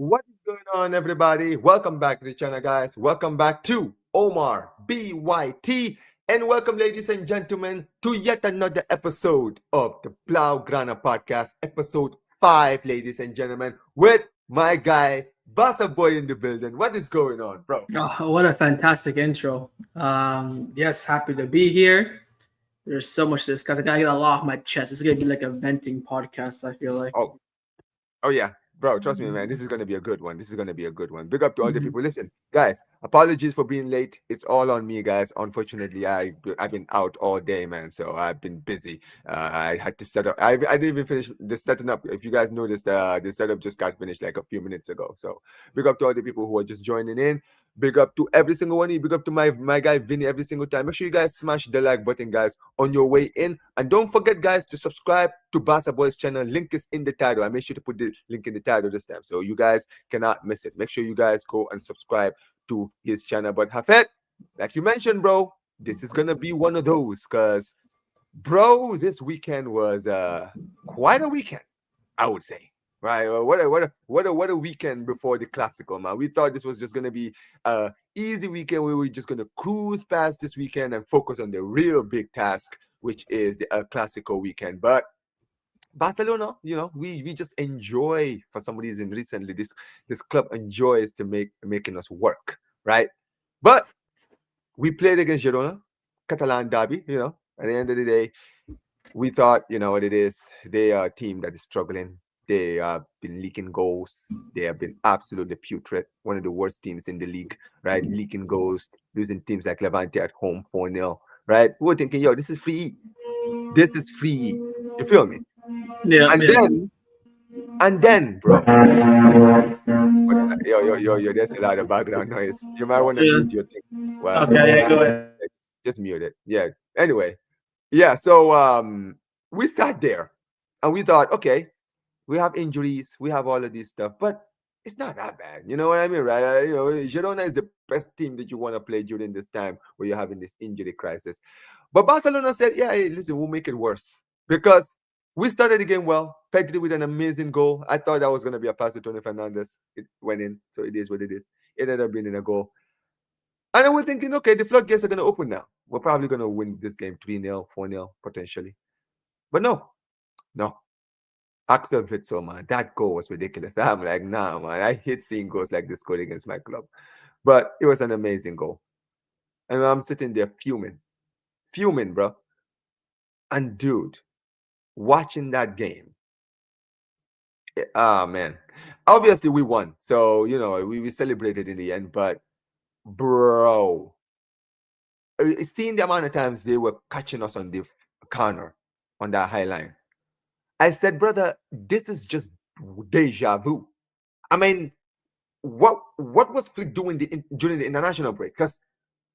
What is going on, everybody? Welcome back to the channel, guys. Welcome back to Omar BYT. And welcome, ladies and gentlemen, to yet another episode of the BLAUGRANA podcast, episode 5, ladies and gentlemen, with my guy, Barca Boy in the building. What is going on, bro? Oh, what a fantastic intro. Yes, happy to be here. There's so much to discuss. I gotta get a lot off my chest. It's gonna be like a venting podcast, I feel like. Oh, Oh yeah, bro, trust me, man. This is gonna be a good one. This is gonna be a good one. Big up to all the Mhm. people. Listen, guys, apologies for being late. It's all on me, guys. Unfortunately, I've been out all day, man. So I've been busy. I had to set up. I didn't even finish the setting up. If you guys noticed, the setup just got finished like a few minutes ago. So big up to all the people who are just joining in. Big up to every single one of you. Big up to my guy Vinny every single time. Make sure you guys smash the like button, guys, on your way in. And don't forget, guys, to subscribe to Barca Boy's channel. Link is in the title. I made sure to put the link in the title this time, so you guys cannot miss it. Make sure you guys go and subscribe to his channel. But Hafet, like you mentioned, bro, this is gonna be one of those, because bro, this weekend was quite a weekend, I would say. Right? What a weekend before the Clásico, man. We thought this was just gonna be a easy weekend where we're just gonna cruise past this weekend and focus on the real big task, which is the Clásico weekend. But Barcelona, we just enjoy, for some reason recently, this club enjoys to making us work, right? But we played against Girona, Catalan derby. At the end of the day, we thought, what it is. They are a team that is struggling. They have been leaking goals. They have been absolutely putrid. One of the worst teams in the league, right? Leaking goals, losing teams like Levante at home 4-0, right? We were thinking, yo, this is free eats. This is free eats. You feel me? Yeah, And yeah. then, bro, what's that? Yo, there's a lot of background noise. You might want to Yeah. mute your thing. Well, Okay, yeah, go ahead. just mute it. Yeah. Anyway, yeah. So we sat there and we thought, okay, we have injuries, we have all of this stuff, but it's not that bad. You know what I mean, right? Girona is the best team that you want to play during this time where you're having this injury crisis. But Barcelona said, yeah, hey, listen, we'll make it worse, because we started the game well. Pedri with an amazing goal. I thought that was going to be a pass to Tony Fernandez. It went in, so it is what it is. It ended up being in a goal. And then we're thinking, okay, the floodgates are going to open now. We're probably going to win this game 3-0, 4-0, potentially. But no. Axel Witsel, man, that goal was ridiculous. I'm like, nah, man, I hate seeing goals like this scored against my club. But it was an amazing goal. And I'm sitting there fuming, bro. And dude, watching that game, man, obviously we won. So, we celebrated in the end. But, bro, seeing the amount of times they were catching us on the corner, on that high line, I said, brother, this is just deja vu. I mean, what was Flick doing during the international break? Because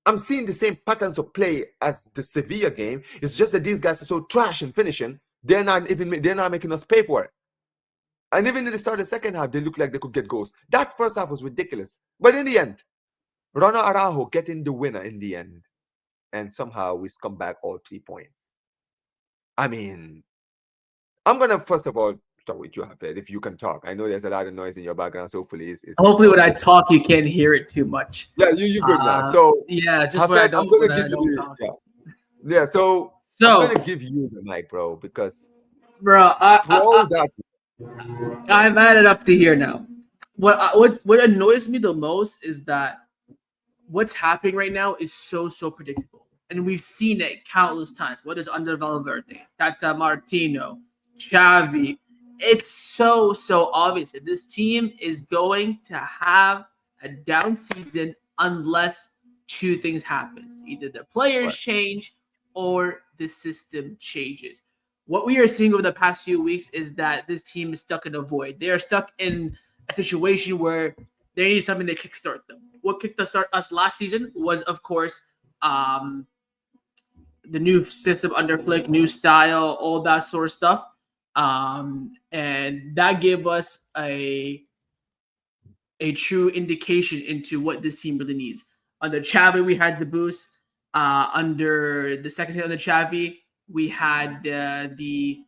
I'm seeing the same patterns of play as the Sevilla game. It's just that these guys are so trash in finishing. They're not making us pay for it. And even in the start of the second half, they looked like they could get goals. That first half was ridiculous. But in the end, Rona Araujo getting the winner in the end. And somehow we come back all 3 points. I mean, I'm going to first of all start with you, Hafed, if you can talk. I know there's a lot of noise in your background, so hopefully it's Hopefully, not when I too. talk, you can't hear it too much. Yeah, you good now. So, Yeah, just Hafed, I'm going when to I give you don't the, talk. yeah. Yeah, so I'm So, going to give you the mic, bro, because, bro, bro, that. I've added up to here now. What annoys me the most is that what's happening right now is so predictable, and we've seen it countless times. Whether it's under Valverde, Tata Martino, Xavi, it's so obvious that this team is going to have a down season unless two things happens: either the players Right. change or the system changes. What we are seeing over the past few weeks is that this team is stuck in a void. They are stuck in a situation where they need something to kickstart them. What kicked us last season was, of course, um, the new system under Flick, new style, all that sort of stuff. And that gave us a true indication into what this team really needs. Under Xavi, we had the boost. Under the second season under Xavi, we had the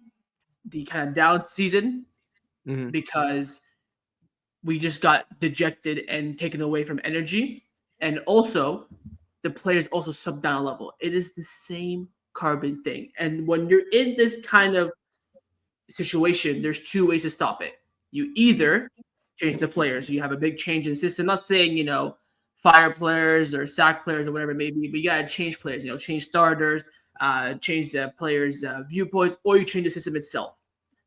kind of down season Mm-hmm. because we just got dejected and taken away from energy. And also, the players also sub down a level. It is the same carbon thing. And when you're in this kind of situation, there's two ways to stop it. You either change the players, so you have a big change in the system. I'm not saying, fire players or sack players or whatever it may be, but you gotta change players, change starters, change the players' viewpoints, or you change the system itself.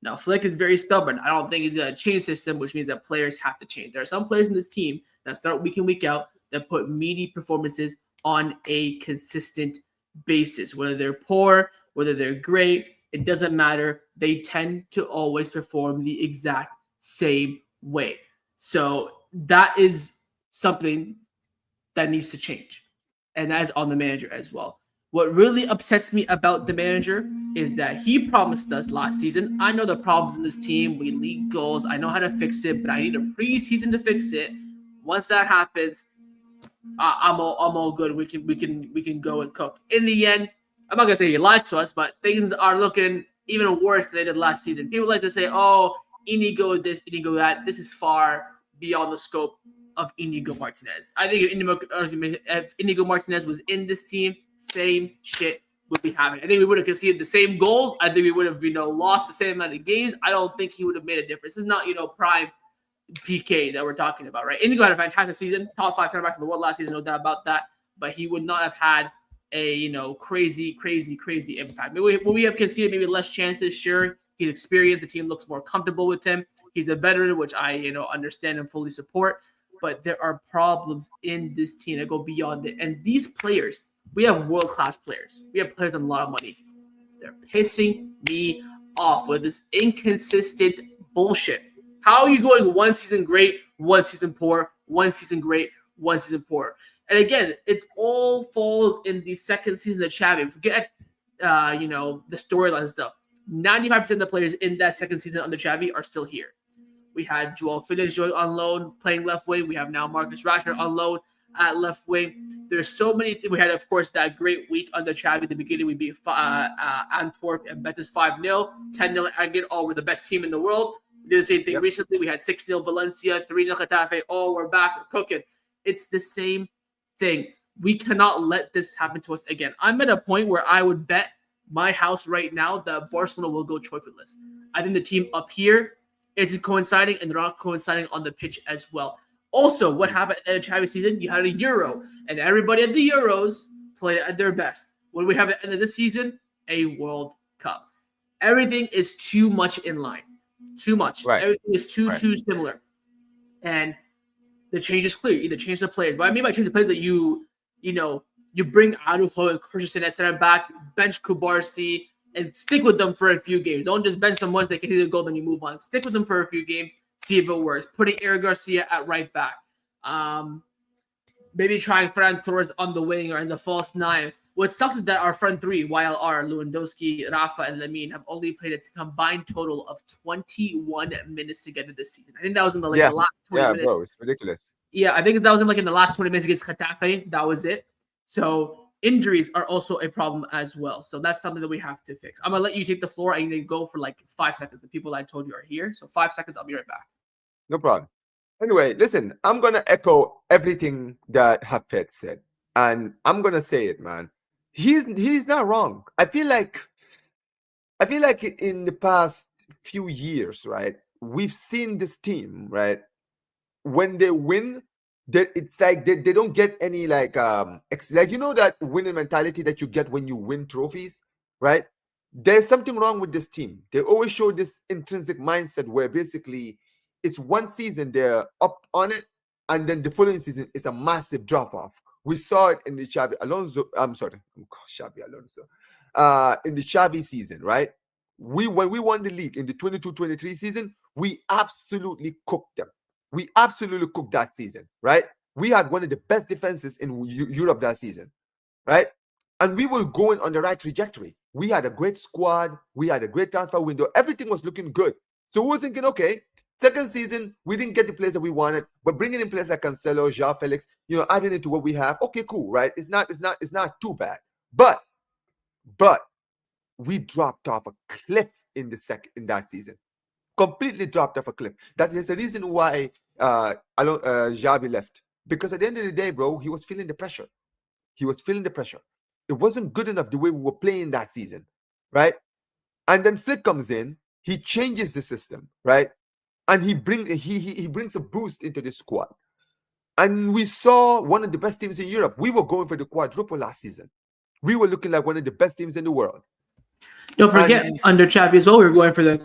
Now, Flick is very stubborn. I don't think he's gonna change the system, which means that players have to change. There are some players in this team that start week in, week out that put meaty performances on a consistent basis. Whether they're poor, whether they're great, it doesn't matter. They tend to always perform the exact same way. So that is something that needs to change. And that is on the manager as well. What really upsets me about the manager is that he promised us last season, I know the problems in this team. We leak goals. I know how to fix it, but I need a preseason to fix it. Once that happens, I'm all good. We can go and cook. In the end, I'm not gonna say he lied to us, but things are looking even worse than they did last season. People like to say, "Oh, Inigo this, Inigo that." This is far beyond the scope of Inigo Martinez. I think if Inigo Martinez was in this team, same shit would be happening. I think we would have conceded the same goals. I think we would have lost the same amount of games. I don't think he would have made a difference. This is not prime PK that we're talking about, right? Inigo had a fantastic season, top 5 center backs in the world last season, no doubt about that. But he would not have had a crazy impact. Maybe we have conceded maybe less chances. Sure, he's experienced. The team looks more comfortable with him. He's a veteran, which I understand and fully support. But there are problems in this team that go beyond it. And these players, we have world-class players. We have players with a lot of money. They're pissing me off with this inconsistent bullshit. How are you going one season great, one season poor, one season great, one season poor? And again, it all falls in the second season of Xavi. Forget, the storyline stuff. 95% of the players in that second season under Xavi are still here. We had Joao Felix on loan playing left wing. We have now Marcus Rashford on loan at left wing. There's so many things. We had, of course, that great week under Xavi at the beginning. We beat Antwerp and Betis 5-0, 10-0 aggregate. All were the best team in the world. We did the same thing recently. We had 6-0 Valencia, 3-0 Getafe. Oh, we're back. We're cooking. It's the same thing. We cannot let this happen to us again. I'm at a point where I would bet my house right now that Barcelona will go trophyless. I think the team up here is coinciding, and they're not coinciding on the pitch as well. Also, what happened at the Xavi season? You had a Euro, and everybody at the Euros played at their best. What do we have at the end of this season? A World Cup. Everything is too much in line. Too much. Right. Everything is too similar. And the change is clear. Either change the players. What I mean by change the players that you bring Arujo and Christensen at center back, bench Kubarsi, and stick with them for a few games. Don't just bench them once they can either go, then you move on. Stick with them for a few games, see if it works. Putting Eric Garcia at right back. Maybe trying Ferran Torres on the wing or in the false 9. What sucks is that our front three, YLR, Lewandowski, Rafa, and Lamine, have only played a combined total of 21 minutes together this season. I think that was in the last 20 minutes. Yeah, bro, it's ridiculous. Yeah, I think that was in the last 20 minutes against Getafe. That was it. So injuries are also a problem as well. So that's something that we have to fix. I'm going to let you take the floor. I need to go for 5 seconds. The people I told you are here. So 5 seconds. I'll be right back. No problem. Anyway, listen, I'm going to echo everything that Hafet said. And I'm going to say it, man. He's not wrong. I feel like in the past few years, right, we've seen this team, right, when they win, it's like they don't get any that winning mentality that you get when you win trophies, right? There's something wrong with this team. They always show this intrinsic mindset where basically it's one season they're up on it, and then the following season is a massive drop off. We saw it in the Xavi Alonso. I'm sorry, Xavi Alonso. In the Xavi season, right? When we won the league in the 22-23 season, we absolutely cooked them. We absolutely cooked that season, right? We had one of the best defenses in Europe that season, right? And we were going on the right trajectory. We had a great squad. We had a great transfer window. Everything was looking good. So we were thinking, okay, second season, we didn't get the players that we wanted, but bringing in players like Cancelo, Joao Felix, adding it to what we have, okay, cool, right? It's not too bad. But we dropped off a cliff in that season. Completely dropped off a cliff. That is the reason why Xavi left, because at the end of the day, bro, he was feeling the pressure. He was feeling the pressure. It wasn't good enough the way we were playing that season, right? And then Flick comes in, he changes the system, right? And he brings a boost into the squad. And we saw one of the best teams in Europe. We were going for the quadruple last season. We were looking like one of the best teams in the world. Don't forget, And under Xavi as well, we were going for the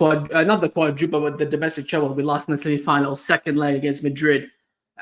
not the quadruple, but the domestic treble. We lost in the semifinals, second leg against Madrid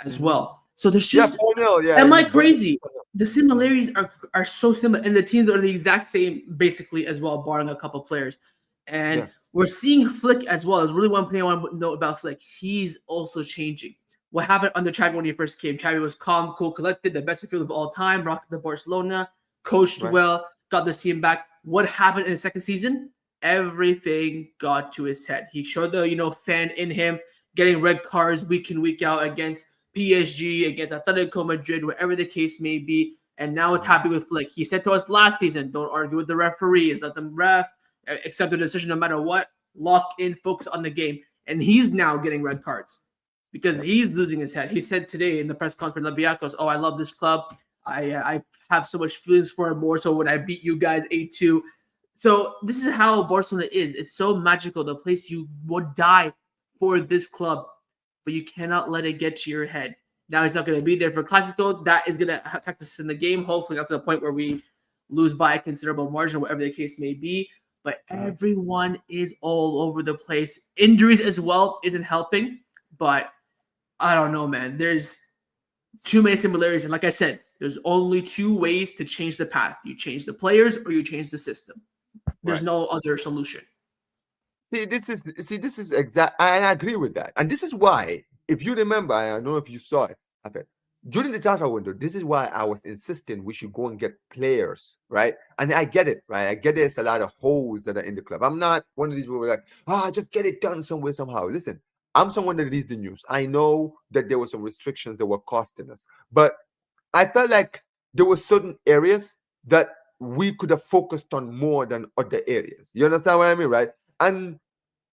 as well. So there's yeah, just, 4-0. Yeah, am we I burned. crazy? The similarities are so similar, and the teams are the exact same basically as well, barring a couple players. And Yeah. we're seeing Flick as well. There's really one thing I want to know about Flick. He's also changing. What happened under Xavi when he first came? Xavi was calm, cool, collected, the best midfielder of all time, rocked the Barcelona, coached Right. well, got this team back. What happened in the second season? Everything got to his head. He showed the fan in him, getting red cards week in, week out against PSG, against Atletico Madrid, whatever the case may be. And now it's happening with Flick. He said to us last season, don't argue with the referees, let them accept the decision no matter what, lock in, focus on the game. And he's now getting red cards because he's losing his head. He said today in the press conference, Labiakos, I love this club. I have so much feelings for it, more so when I beat you guys 8-2. So this is how Barcelona is. It's so magical. The place you would die for this club, but you cannot let it get to your head. Now he's not going to be there for Clásico. That is going to affect us in the game. Hopefully not to the point where we lose by a considerable margin, whatever the case may be. But everyone is all over the place. Injuries as well isn't helping. But I don't know, man. There's too many similarities. And like I said, there's only two ways to change the path. You change the players or you change the system. There's no other solution. This is exact. I agree with that, and this is why, if you remember, I don't know if you saw it happen during the transfer window. This is why I was insisting we should go and get players, right? And I get it, right? I get there's a lot of holes that are in the club. I'm not one of these people who are like, just get it done somewhere somehow. Listen, I'm someone that reads the news. I know that there were some restrictions that were costing us, but I felt like there were certain areas that we could have focused on more than other areas. You understand what I mean, right? And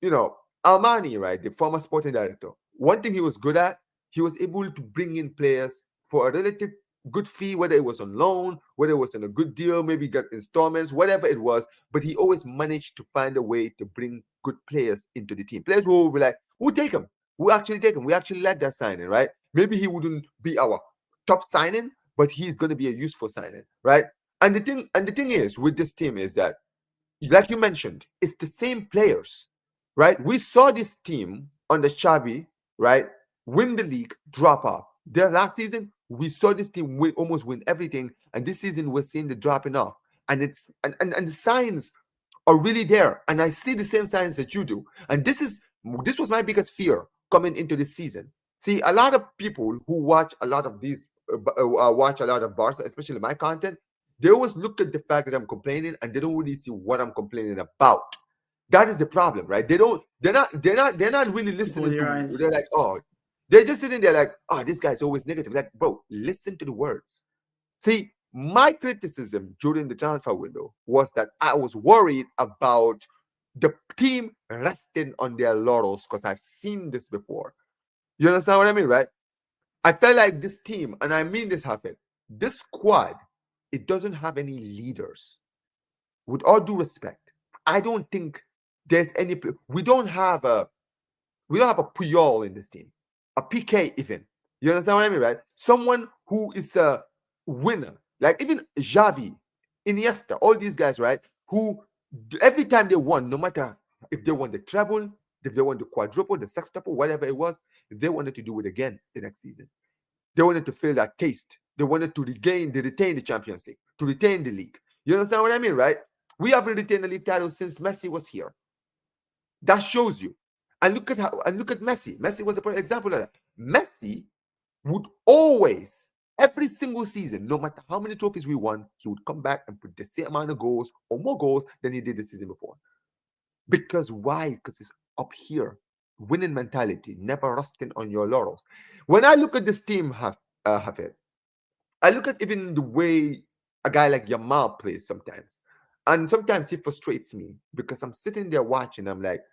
Armani, right, the former sporting director, one thing he was good at, he was able to bring in players for a relative good fee, whether it was on loan, whether it was on a good deal, maybe get installments, whatever it was. But he always managed to find a way to bring good players into the team. Players who will be like, we'll take him. We'll actually take him. We actually like that signing, right? Maybe he wouldn't be our top signing, but he's going to be a useful signing, right? And the thing is with this team is that, like you mentioned, it's the same players, right? We saw this team under Xavi, right, win the league, drop off. Their last season, we saw this team almost win everything, and this season we're seeing the dropping off, and the signs are really there, and I see the same signs that you do, and this was my biggest fear coming into this season. See, a lot of people who watch a lot of these, watch a lot of Barca, especially my content, they always look at the fact that I'm complaining, and they don't really see what I'm complaining about. That is the problem, right? They're not really listening to. They're like, they're just sitting there like, this guy's always negative. Like, bro, listen to the words. See, my criticism during the transfer window was that I was worried about the team resting on their laurels, because I've seen this before. You understand what I mean, right? I felt like this team, and I mean this happened, this squad, it doesn't have any leaders. With all due respect, I don't think there's any. We don't have a Puyol in this team, a PK even. You understand what I mean, right? Someone who is a winner, like even Xavi, Iniesta, all these guys, right? Who every time they won, no matter if they won the treble, if they won the quadruple, the sextuple, whatever it was, they wanted to do it again the next season. They wanted to feel that taste. They wanted to retain the Champions League, to retain the league. You understand what I mean, right? We haven't retained the league title since Messi was here. That shows you. And look at Messi. Messi was a perfect example of that. Messi would always, every single season, no matter how many trophies we won, he would come back and put the same amount of goals or more goals than he did the season before. Because why? Because it's up here. Winning mentality, never resting on your laurels. When I look at this team, Hafid, I look at even the way a guy like Yamal plays sometimes. And sometimes he frustrates me because I'm sitting there watching. I'm like,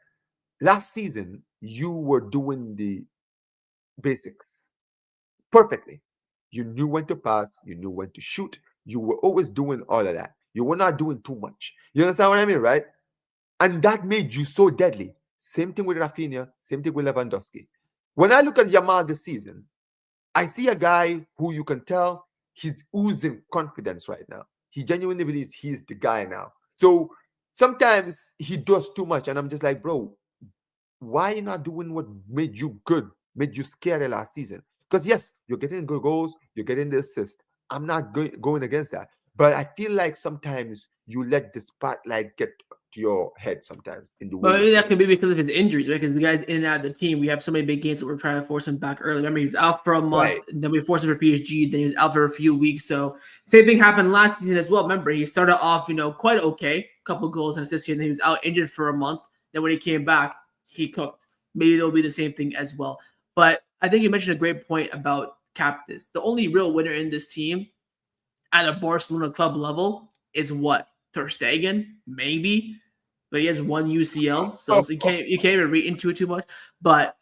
last season, you were doing the basics perfectly. You knew when to pass, you knew when to shoot, you were always doing all of that. You were not doing too much. You understand what I mean, right? And that made you so deadly. Same thing with Rafinha, same thing with Lewandowski. When I look at Yamal this season, I see a guy who you can tell he's oozing confidence right now. He genuinely believes he's the guy now. So sometimes he does too much, and I'm just like, bro, why you not doing what made you good, made you scary last season? Because yes, you're getting good goals, you're getting the assist. I'm not going against that. But I feel like sometimes you let the spotlight get to your head sometimes in the way But you maybe that play. could be because of his injuries, right? Because the guy's in and out of the team. We have so many big games that we're trying to force him back early. Remember, he was out for a month, Right. then we forced him for PSG, then he was out for a few weeks. So same thing happened last season as well. Remember, he started off, quite okay, couple goals and assists here, and then he was out injured for a month. Then when he came back, he cooked. Maybe it'll be the same thing as well. But I think you mentioned a great point about captains. The only real winner in this team at a Barcelona club level is what? Ter Stegen, maybe, but he has one UCL, so you can't even read into it too much. But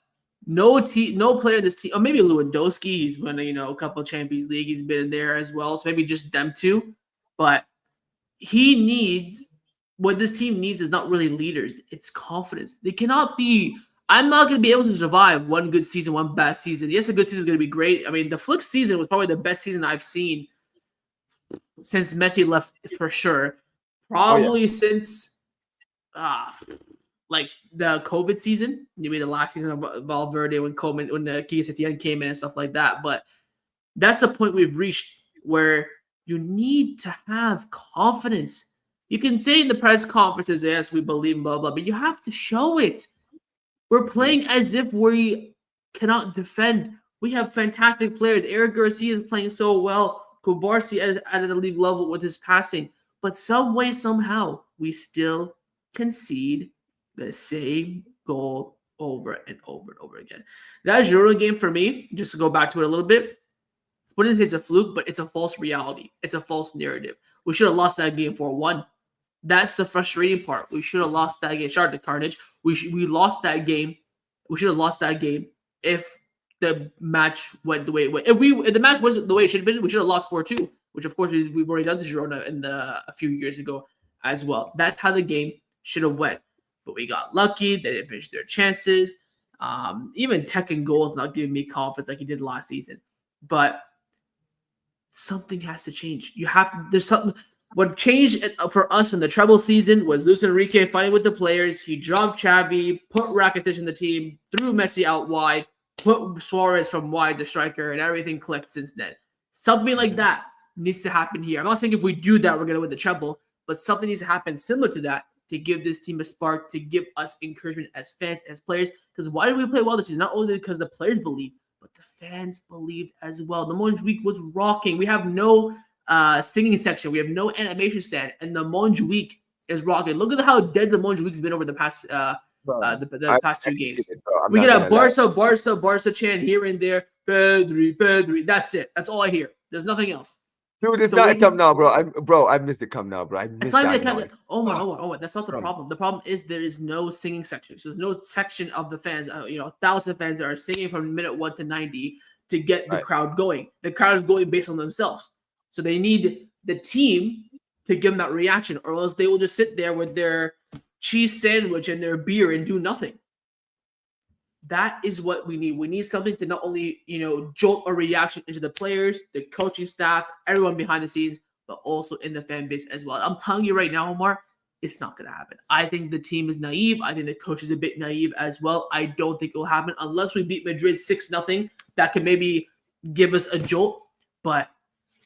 no player in this team, or maybe Lewandowski. He's won a couple of Champions League. He's been there as well, so maybe just them two. But he needs what this team needs is not really leaders. It's confidence. They cannot be. I'm not going to be able to survive one good season, one bad season. Yes, a good season is going to be great. I mean, the Flick season was probably the best season I've seen since Messi left for sure. Oh yeah. Probably since like the COVID season, maybe the last season of Valverde when the Kike Setien came in and stuff like that. But that's the point we've reached where you need to have confidence. You can say in the press conferences, yes, we believe, blah, blah, but you have to show it. We're playing as if we cannot defend. We have fantastic players. Eric Garcia is playing so well. Kubarsi at an elite level with his passing. But some way, somehow, we still concede the same goal over and over and over again. That Girona game for me, just to go back to it a little bit, wouldn't say it's a fluke, but it's a false reality. It's a false narrative. We should have lost that game 4-1. That's the frustrating part. We should have lost that game. Shout out to Carnage. We lost that game. We should have lost that game if the match went the way it went. If the match wasn't the way it should have been, we should have lost 4-2, which of course we've already done to Girona a few years ago as well. That's how the game should have went. But we got lucky. They didn't finish their chances. Even Tekken goals not giving me confidence like he did last season. But something has to change. There's something. What changed for us in the treble season was Luis Enrique fighting with the players. He dropped Xavi, put Rakitic in the team, threw Messi out wide, put Suarez from wide, the striker, and everything clicked since then. Something like that needs to happen here. I'm not saying if we do that, we're going to win the treble, but something needs to happen similar to that to give this team a spark, to give us encouragement as fans, as players. Because why do we play well this season? Not only because the players believe, but the fans believed as well. The Montjuic was rocking. We have no singing section. We have no animation stand, and the Montjuic is rocking. Look at how dead the Montjuic's been over the past the past two games. We get a Barca chant here and there. Pedri. That's it. That's all I hear. There's nothing else. Dude, it's not a come now, bro. I missed the come now, bro. I missed that noise. Oh my. That's not the problem. The problem is there is no singing section. So there's no section of the fans. 1,000 fans that are singing from minute 1 to 90 to get the crowd going. The crowd is going based on themselves. So they need the team to give them that reaction, or else they will just sit there with their cheese sandwich and their beer and do nothing. That is what we need. We need something to not only, jolt a reaction into the players, the coaching staff, everyone behind the scenes, but also in the fan base as well. I'm telling you right now, Omar, it's not going to happen. I think the team is naive. I think the coach is a bit naive as well. I don't think it will happen unless we beat Madrid 6-0. That could maybe give us a jolt. But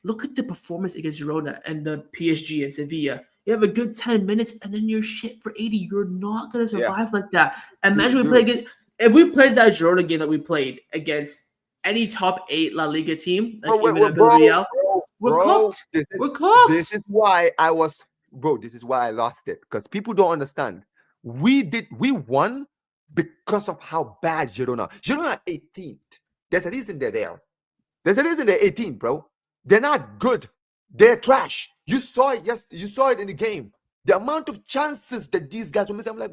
look at the performance against Girona and the PSG and Sevilla. You have a good 10 minutes and then you're shit for 80. You're not going to survive like that. Imagine if we played that Girona game that we played against any top 8 La Liga team, like even Villarreal, we're cooked. We're cooked. This is why I lost it, because people don't understand. We won because of how bad Girona 18th. There's a reason they're there. There's a reason they're 18th, bro. They're not good. They're trash. You saw it. Yes, you saw it in the game. The amount of chances that these guys were missing, I'm like,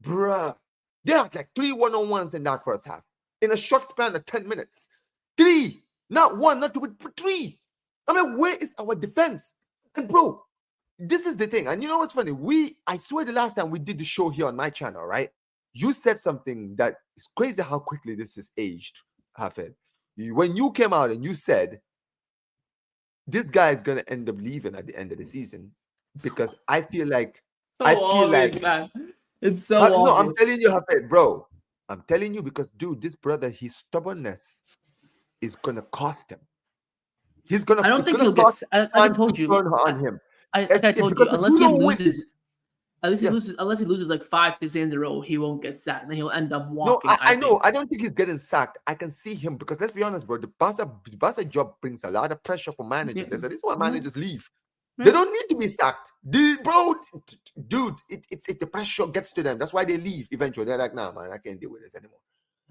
bruh. They had like 3 1-on-1s in that first half. in a short span of 10 minutes. 3, not 1, not 2, but 3. I mean, where is our defense? And bro, this is the thing. And you know what's funny? I swear the last time we did the show here on my channel, right? You said something that is crazy how quickly this is aged, Hafid. When you came out and you said, this guy is going to end up leaving at the end of the season, because I feel like, man. It's so no, I'm obvious. telling you, Hafid, bro. I'm telling you because, dude, this brother, his stubbornness is going to cost him. He's gonna. I don't It's think gonna he'll get. cost Like I time told to you, turn on him. like I told you, Because if you don't win, yeah. unless he loses like 5, 6 games in a row, he won't get sacked, and then he'll end up No, walking. I know. think. I don't think he's getting sacked. I can see him because let's be honest, bro. The Barca job brings a lot of pressure for managers. Yeah. There's a reason why Mhm. managers leave. They Yeah. don't need to be sacked, dude. It's the pressure gets to them. That's why they leave eventually. They're like, nah, man, I can't deal with this anymore.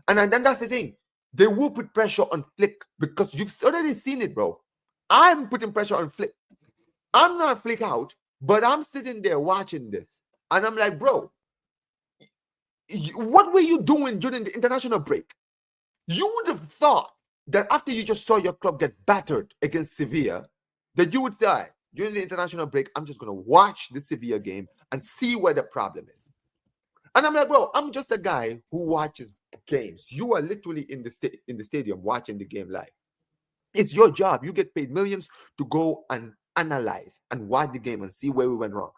And then that's the thing. They will put pressure on Flick because you've already seen it, bro. I'm putting pressure on Flick. I'm not Flick out, but I'm sitting there watching this, and I'm like, bro, what were you doing during the international break? You would have thought that after you just saw your club get battered against Sevilla, that you would say, during the international break, I'm just going to watch the Sevilla game and see where the problem is. And I'm like, bro, I'm just a guy who watches games. You are literally in the stadium watching the game live. It's your job. You get paid millions to go and analyze and watch the game and see where we went wrong.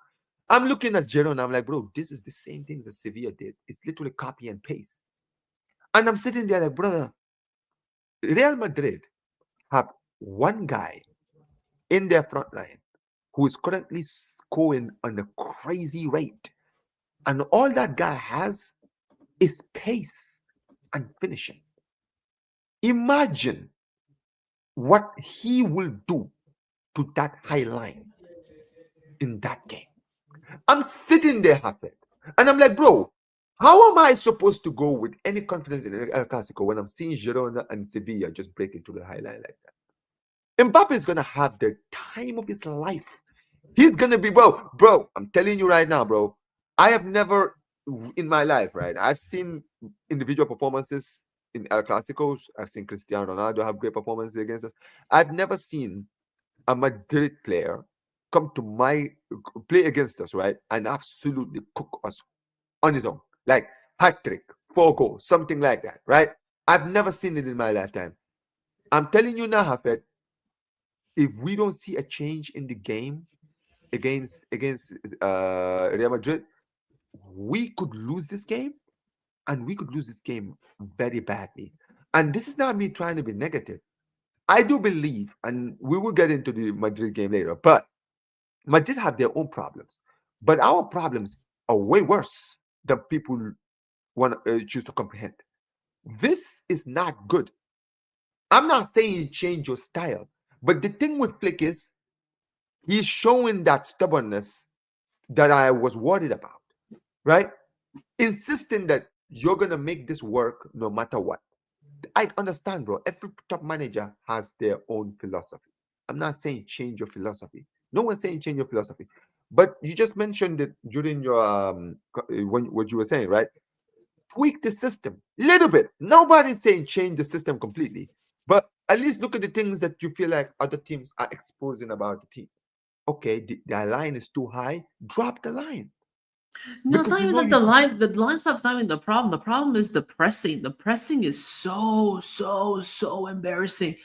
I'm looking at Girona. I'm like, bro, this is the same things that Sevilla did. It's literally copy and paste. And I'm sitting there like, brother, Real Madrid have one guy in their front line who is currently scoring on a crazy rate. And all that guy has is pace and finishing. Imagine what he will do to that high line in that game. I'm sitting there happy. And I'm like, bro, how am I supposed to go with any confidence in El Clásico when I'm seeing Girona and Sevilla just break into the high line like that? Mbappe is going to have the time of his life. He's going to be, bro, I'm telling you right now, bro. I have never in my life, right? I've seen individual performances in El Clásicos. I've seen Cristiano Ronaldo have great performances against us. I've never seen a Madrid player come to my play against us, right, and absolutely cook us on his own, like hat trick, 4 goals, something like that, right? I've never seen it in my lifetime. I'm telling you now, Hafed, if we don't see a change in the game against Real Madrid, we could lose this game, and we could lose this game very badly. And this is not me trying to be negative. I do believe, and we will get into the Madrid game later, but Madrid have their own problems. But our problems are way worse than people want to choose to comprehend. This is not good. I'm not saying you change your style, but the thing with Flick is he's showing that stubbornness that I was worried about, right? Insisting that you're going to make this work no matter what. I understand, bro. Every top manager has their own philosophy. I'm not saying change your philosophy. No one's saying change your philosophy. But you just mentioned it during your when what you were saying, right? Tweak the system a little bit. Nobody's saying change the system completely, but at least look at the things that you feel like other teams are exposing about the team. Okay, the line is too high. Drop the line No, it's because not you even know that you. the line stuff's not even the problem. The problem is the pressing. The pressing is so embarrassing.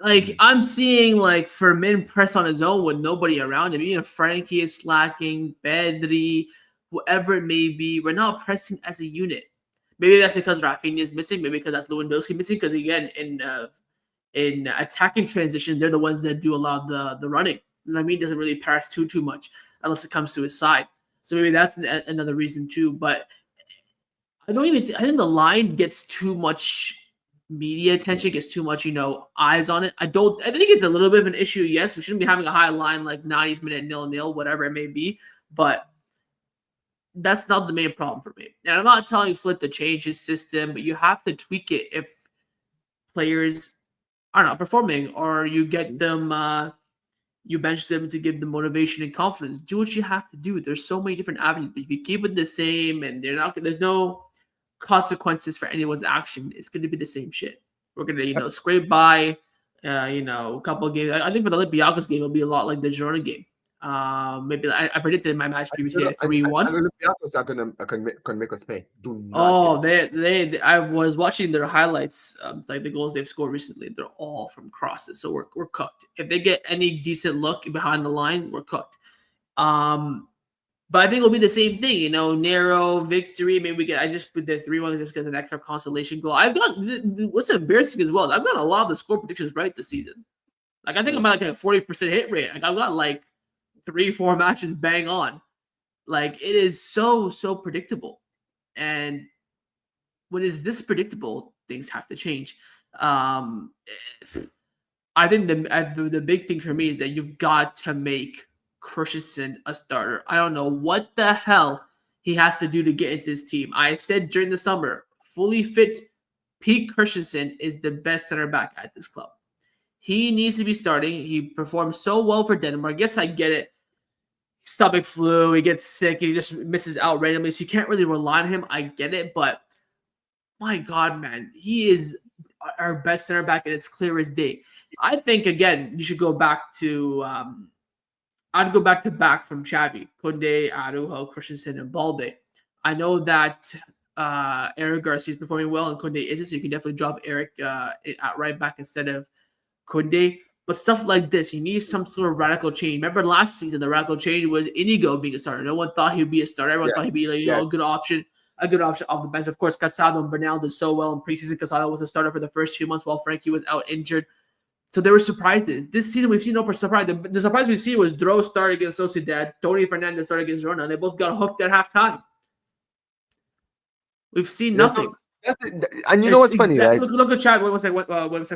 Like I'm seeing like Fermin press on his own with nobody around him. Even Frankie is slacking, Pedri, whoever it may be. We're not pressing as a unit. Maybe that's because Rafinha is missing. Maybe because that's Lewandowski missing. Because again, in attacking transition, they're the ones that do a lot of the running. Lamine doesn't really pass too much unless it comes to his side. So maybe that's another reason too. But I don't even. I think the line gets too much media attention, gets too much, eyes on it. I don't. I think it's a little bit of an issue. Yes, we shouldn't be having a high line like 90th minute 0-0, whatever it may be. But that's not the main problem for me. And I'm not telling Flick to change his system, but you have to tweak it if players are not performing, or you get them. You bench them to give them motivation and confidence. Do what you have to do. There's so many different avenues. But if you keep it the same and there's no consequences for anyone's action, it's going to be the same shit. We're going to, scrape by, a couple of games. I think for the Olympiacos game, it'll be a lot like the Girona game. Maybe I predicted in my match previously at 3-1. Olympiacos are gonna make us pay. Do not. Oh, they I was watching their highlights, like the goals they've scored recently. They're all from crosses, so we're cooked. If they get any decent look behind the line, we're cooked. But I think it'll be the same thing, narrow victory. Maybe we get. I just put the 3-1 just because an extra consolation goal. I've got what's embarrassing as well. I've got a lot of the score predictions right this season. Like I think I'm at like a 40% hit rate. Like I've got like 3-4 matches bang on. Like it is so predictable, and when it's this predictable, things have to change. I think the big thing for me is that you've got to make Christensen a starter. I don't know what the hell he has to do to get into this team. I said during the summer, fully fit Pete Christensen is the best center back at this club. He needs to be starting. He performed so well for Denmark. Yes, I get it. Stomach flu, he gets sick, and he just misses out randomly, so you can't really rely on him. I get it, but my God, man, he is our best center back, and it's clear as day. I think, again, you should go back to I'd go back to back from Xavi, Koundé, Araujo, Christensen, and Balde. I know that Eric Garcia is performing well, and Koundé isn't, so you can definitely drop Eric at right back instead of Koundé. But stuff like this, you need some sort of radical change. Remember last season, the radical change was Inigo being a starter. No one thought he'd be a starter. Everyone thought he'd be a good option off the bench. Of course, Casado and Bernal did so well in preseason. Casado was a starter for the first few months while Frankie was out injured. So there were surprises. This season, we've seen no surprise. The surprise we've seen was Dro started against Sociedad, Tony Fernandez started against Girona. They both got hooked at halftime. We've seen nothing. And you know what's funny, right? Look at Chad. Wait a second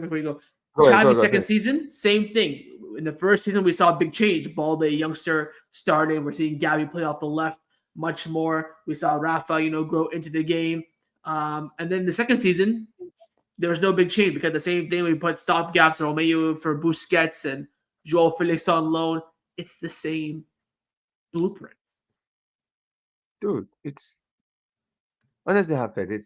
before you go. Chavi's second season, same thing. In the first season, we saw a big change. Balde, youngster, starting. We're seeing Gabby play off the left much more. We saw Rafa, grow into the game. And then the second season, there was no big change because the same thing. We put stopgaps and Romeo for Busquets and Joao Felix on loan. It's the same blueprint. Dude, it's honestly happened.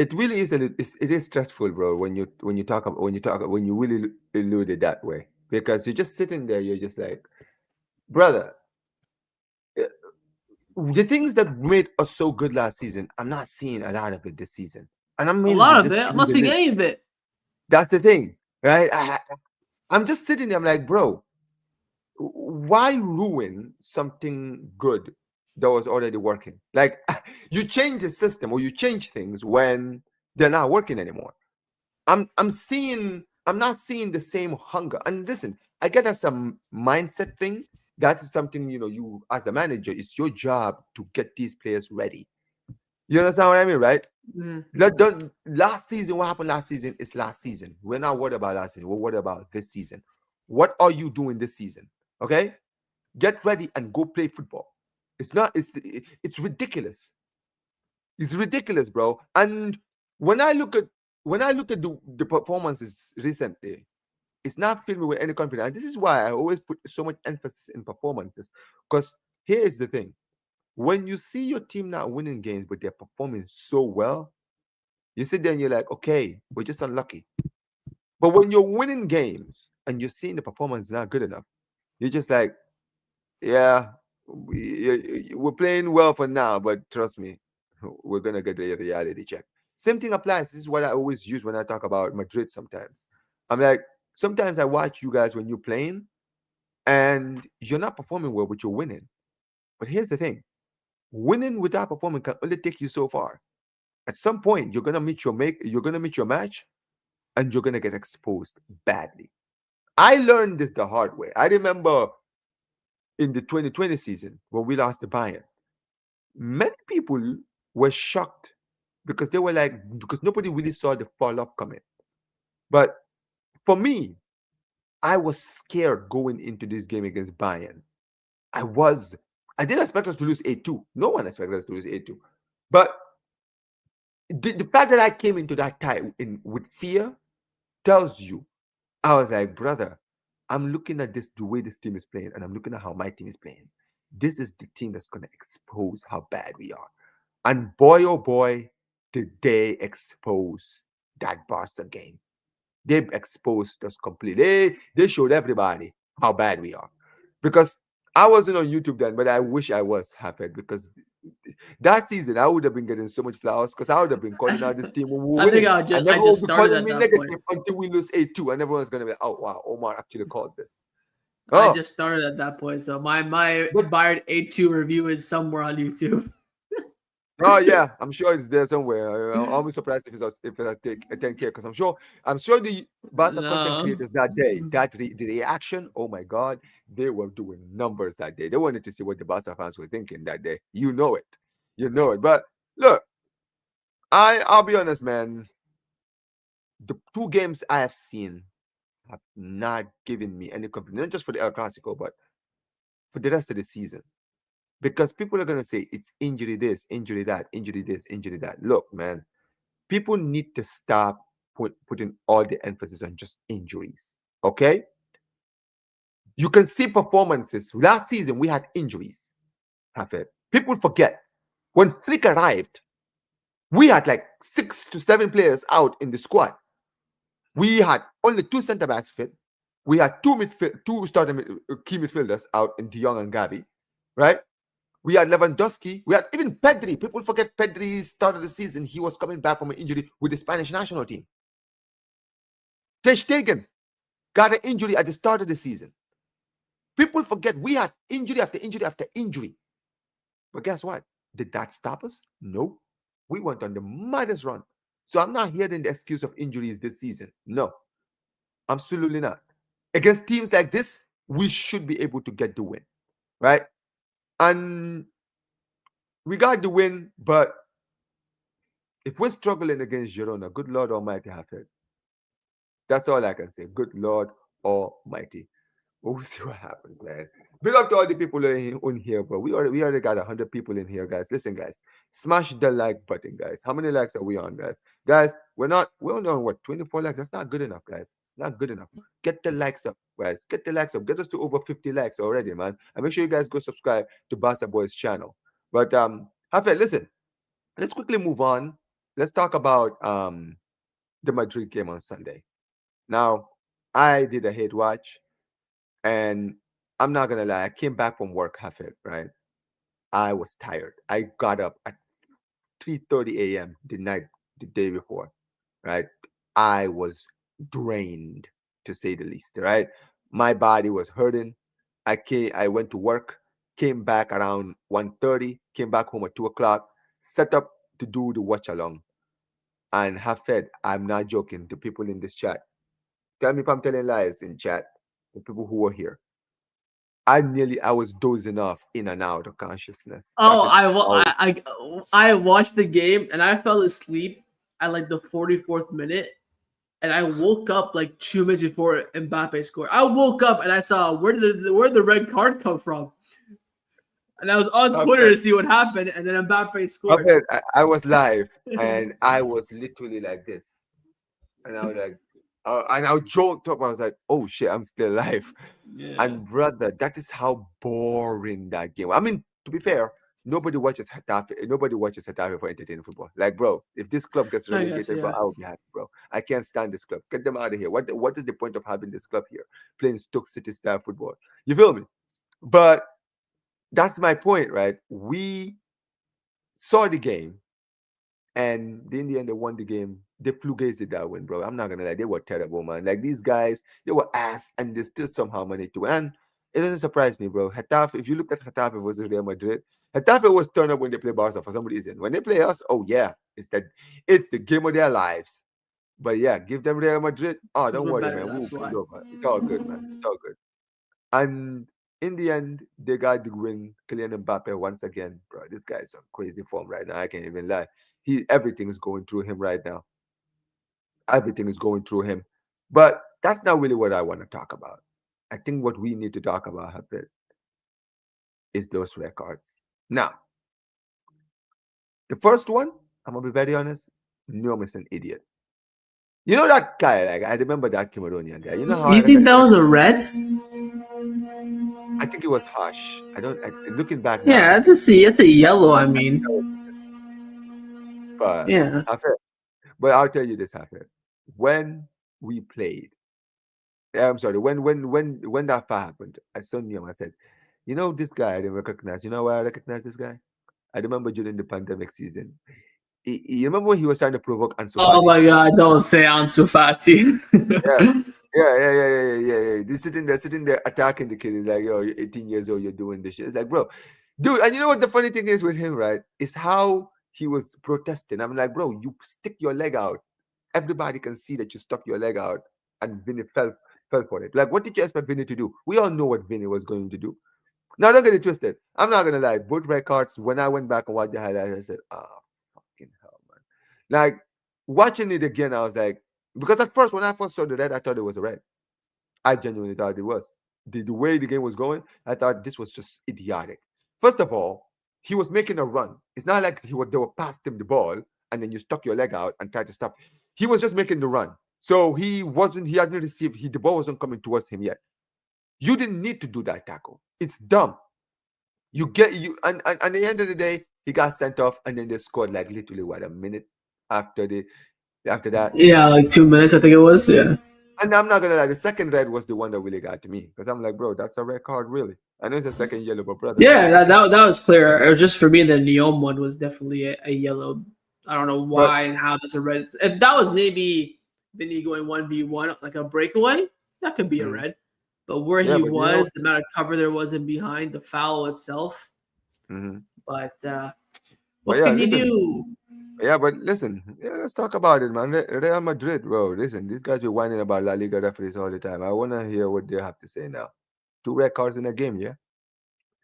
It really is, it is stressful, bro. When you really allude it that way, because you're just sitting there, you're just like, brother, the things that made us so good last season, I'm not seeing a lot of it this season, and I'm not seeing any of it. That's the thing, right? I'm just sitting there. I'm like, bro, why ruin something good that was already working? Like, you change the system or you change things when they're not working anymore. I'm not seeing the same hunger. And listen, I get that's a mindset thing. That is something, you as the manager, it's your job to get these players ready. You understand what I mean, right? Last season, what happened last season is last season. We're not worried about last season. We're worried about this season. What are you doing this season? Okay? Get ready and go play football. It's ridiculous. It's ridiculous, bro. And when I look at the performances recently, it's not filled me with any confidence. And this is why I always put so much emphasis in performances. Because here is the thing. When you see your team not winning games, but they're performing so well, you sit there and you're like, okay, we're just unlucky. But when you're winning games and you're seeing the performance not good enough, you're just like, yeah, we're playing well for now, but trust me, we're going to get a reality check. Same thing applies. This is what I always use when I talk about Madrid sometimes. I'm like, sometimes I watch you guys when you're playing and you're not performing well, but you're winning. But here's the thing. Winning without performing can only take you so far. At some point, you're gonna meet your match, and you're gonna get exposed badly. I learned this the hard way. I remember in the 2020 season when we lost to Bayern, many people were shocked because they were like, because nobody really saw the fall off coming. But for me, I was scared going into this game against Bayern. I didn't expect us to lose 8-2. No one expected us to lose 8-2. But the fact that I came into that tie with fear tells you, I was like, brother, I'm looking at the way this team is playing, and I'm looking at how my team is playing. This is the team that's going to expose how bad we are. And boy, oh boy, did they expose that Barca game? They exposed us completely. They showed everybody how bad we are. Because I wasn't on YouTube then, but I wish I was happy because that season I would have been getting so much flowers because I would have been calling out this team when we were I think winning. And I everyone just would be started calling at me that point. negative until we lose 8-2. And everyone's going to be, oh, wow, Omar actually called this. I Oh, just started at that point, so my but Bayern 8-2 review is somewhere on YouTube. oh yeah, I'm sure it's there somewhere. I'll be surprised if I take a 10K because I'm sure the Barca content No, creators that day, the reaction, oh my god, they were doing numbers that day. They wanted to see what the Barca fans were thinking that day. You know it. You know it. But look, I'll be honest, man. The 2 games I have seen have not given me any confidence, not just for the El Clásico, but for the rest of the season. Because people are gonna say it's injury this, injury that, injury this, injury that. Look, man, people need to stop putting all the emphasis on just injuries. Okay? You can see performances. Last season, we had injuries. People forget. When Flick arrived, we had like 6 to 7 players out in the squad. We had only 2 centre backs fit. We had two starting key midfielders out in De Jong and Gavi, right? We had Lewandowski. We had even Pedri. People forget Pedri started the season. He was coming back from an injury with the Spanish national team. Ter Stegen got an injury at the start of the season. People forget we had injury after injury after injury. But guess what? Did that stop us? No. We went on the maddest run. So I'm not hearing the excuse of injuries this season. No, absolutely not. Against teams like this, we should be able to get the win, right? And we got the win, but if we're struggling against Girona, good Lord Almighty, have it. That's all I can say. Good Lord Almighty. We'll see what happens, man. Big up to all the people in here, bro. We already got 100 people in here, guys. Listen, guys, smash the like button, guys. How many likes are we on, guys? Guys, we're only on what 24 likes. That's not good enough, guys. Not good enough. Get the likes up, guys. Get the likes up. Get us to over 50 likes already, man. And make sure you guys go subscribe to Barca Boy's channel. But Hafe, listen, let's quickly move on. Let's talk about the Madrid game on Sunday. Now, I did a hate watch. And I'm not gonna lie, I came back from work, Hafid, right? I was tired. I got up at 3:30 a.m. the day before, right? I was drained, to say the least, right? My body was hurting. I went to work, came back around 1:30, came back home at 2 o'clock, set up to do the watch along. And Hafid, I'm not joking to people in this chat. Tell me if I'm telling lies in chat, the people who were here. I was dozing off in and out of consciousness. That oh, is how I watched the game and I fell asleep at like the 44th minute, and I woke up like 2 minutes before Mbappe scored. I woke up and I saw where did the red card come from, and I was on Twitter to see what happened, and then Mbappe scored. I was live and I was literally like this. And I was like, and I jolted up. I was like, oh shit, I'm still alive. Yeah. And brother, that is how boring that game. I mean, to be fair, nobody watches Getafe for entertaining football. Like, bro, if this club gets I guess, relegated, bro, yeah. I will be happy, bro. I can't stand this club. Get them out of here. What is the point of having this club here? Playing Stoke City style football. You feel me? But that's my point, right? We saw the game, and in the end, they won the game. They flugazed that win, bro. I'm not gonna lie, they were terrible, man. Like these guys, they were ass, and they still somehow managed to. And it doesn't surprise me, bro. Getafe, if you look at Getafe versus Real Madrid, Getafe was turned up when they play Barca for some reason. When they play us, oh yeah, it's the game of their lives. But yeah, give them Real Madrid. Oh, don't We're worry, better. man. We'll That's pull it why. over. It's all good, man. It's all good. And in the end, they got the win. Kylian Mbappe once again, bro. This guy's on crazy form right now. I can't even lie. Everything is going through him right now. Everything is going through him. But that's not really what I want to talk about. I think what we need to talk about, Hafid, is those records. Now, the first one, I'm gonna be very honest, Neom is an idiot. You know that guy, like I remember that Cameroonian guy. You know how I You think that was recognize. a red? I think it was harsh. Looking back now, Yeah, I that's think a yellow. I mean, But Yeah. Hafiz, but I'll tell you this, Hafiz. When we played, I'm sorry, when that fight happened, I saw him. I said, you know, this guy I didn't recognize. You know why I recognize this guy? I remember during the pandemic season. You remember when he was trying to provoke Ansu Oh Fati? my God! Don't say Ansu Fati. Yeah. Yeah. They're sitting there attacking the kid. Like, yo, you're 18 years old, you're doing this shit. It's like, bro, dude, and you know what the funny thing is with him, right? Is how he was protesting. I'm like, bro, you stick your leg out. Everybody can see that you stuck your leg out, and Vinny fell for it. Like, what did you expect Vinny to do? We all know what Vinny was going to do. Now, don't get it twisted. I'm not gonna lie. Both records, when I went back and watched the highlights, I said, ah, fucking hell, man. Like, watching it again, I was like, because at first, when I first saw the red, I thought it was a red. I genuinely thought it was. The way the game was going, I thought this was just idiotic. First of all, he was making a run. It's not like they were passed him the ball and then you stuck your leg out and tried to stop. He was just making the run. So he hadn't received, the ball wasn't coming towards him yet. You didn't need to do that tackle. It's dumb. And at the end of the day, he got sent off and then they scored like literally what, a minute after that. Yeah, like 2 minutes, I think it was. Yeah. And I'm not gonna lie, the second red was the one that really got to me because I'm like, bro, that's a red card, really. I know it's a second yellow, but brother, that's a Yeah, second. that was clear. It was just for me. The Neom one was definitely a yellow. I don't know But why and how that's a red. If that was maybe Vinny going 1v1 like a breakaway, that could be a mhm. red. But where Yeah, he but you know, was, the amount of cover there was in behind, the foul itself. mhm. But But what yeah, can you listen, do? let's talk about it, man. Real Madrid, bro. Listen, these guys be whining about La Liga referees all the time. I wanna hear what they have to say now. Two red cards in a game, yeah.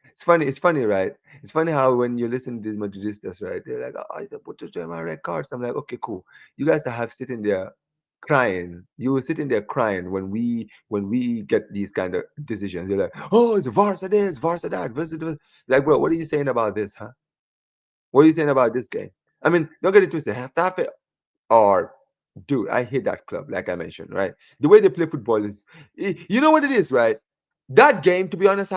It's funny, right? It's funny how when you listen to these Madridistas, right? They're like, oh, I put to my red cards. I'm like, okay, cool. You guys have sitting there crying. You were sitting there crying when we get these kind of decisions. You're like, oh, it's Barca this, Barca that, Barca this. Like, bro, what are you saying about this, huh? What are you saying about this game? I mean, don't get it twisted. Have it or dude, I hate that club, like I mentioned, right? The way they play football is, you know what it is, right? That game, to be honest,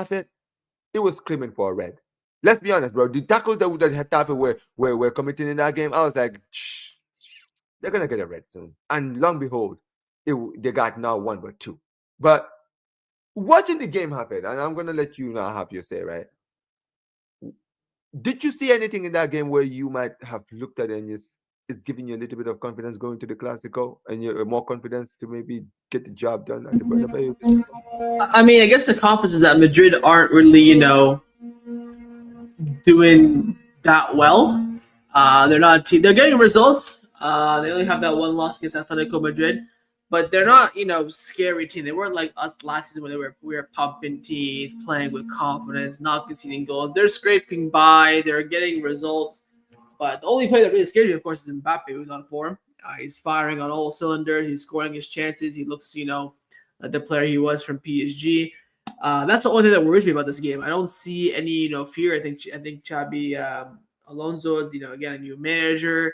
it was screaming for a red. Let's be honest, bro. The tackles that Getafe were committing in that game, I was like, shh, they're gonna get a red soon. And long behold, they got now one but two. But watching the game happen, and I'm gonna let you now have your say, right? Did you see anything in that game where you might have looked at it and it's giving you a little bit of confidence going to the Clásico and you're more confidence to maybe get the job done at the Bernabeu this weekend? I mean, I guess the confidence is that Madrid aren't really, doing that well. They're not. They're getting results. They only have that one loss against Atletico Madrid, but they're not. Scary team. They weren't like us last season where we were pumping teams, playing with confidence, not conceding goals. They're scraping by. They're getting results. But the only player that really scares you, of course, is Mbappe, who's on form. He's firing on all cylinders. He's scoring his chances. He looks, like the player he was from PSG. That's the only thing that worries me about this game. I don't see any, fear. I think Xabi Alonso is, again, a new manager.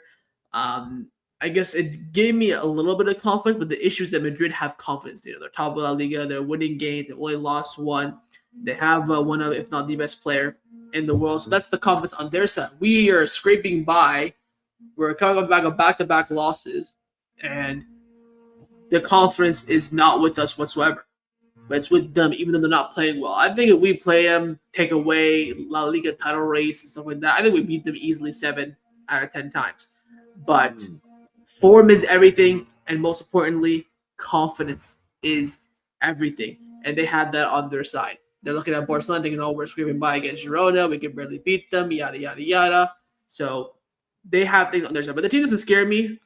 I guess it gave me a little bit of confidence, but the issue is that Madrid have confidence. They're top of La Liga. They're winning games. They only lost one. They have one of, if not the best player in the world. So that's the confidence on their side. We are scraping by. We're coming back of back-to-back losses, and the confidence is not with us whatsoever. But it's with them, even though they're not playing well. I think if we play them, take away La Liga title race and stuff like that, I think we beat them easily 7 out of 10 times. But Mm. form is everything, and most importantly, confidence is everything. And they have that on their side. They're looking at Barcelona thinking, oh, we're scraping by against Girona. We can barely beat them, yada, yada, yada. So they have things on their side. But the team doesn't scare me.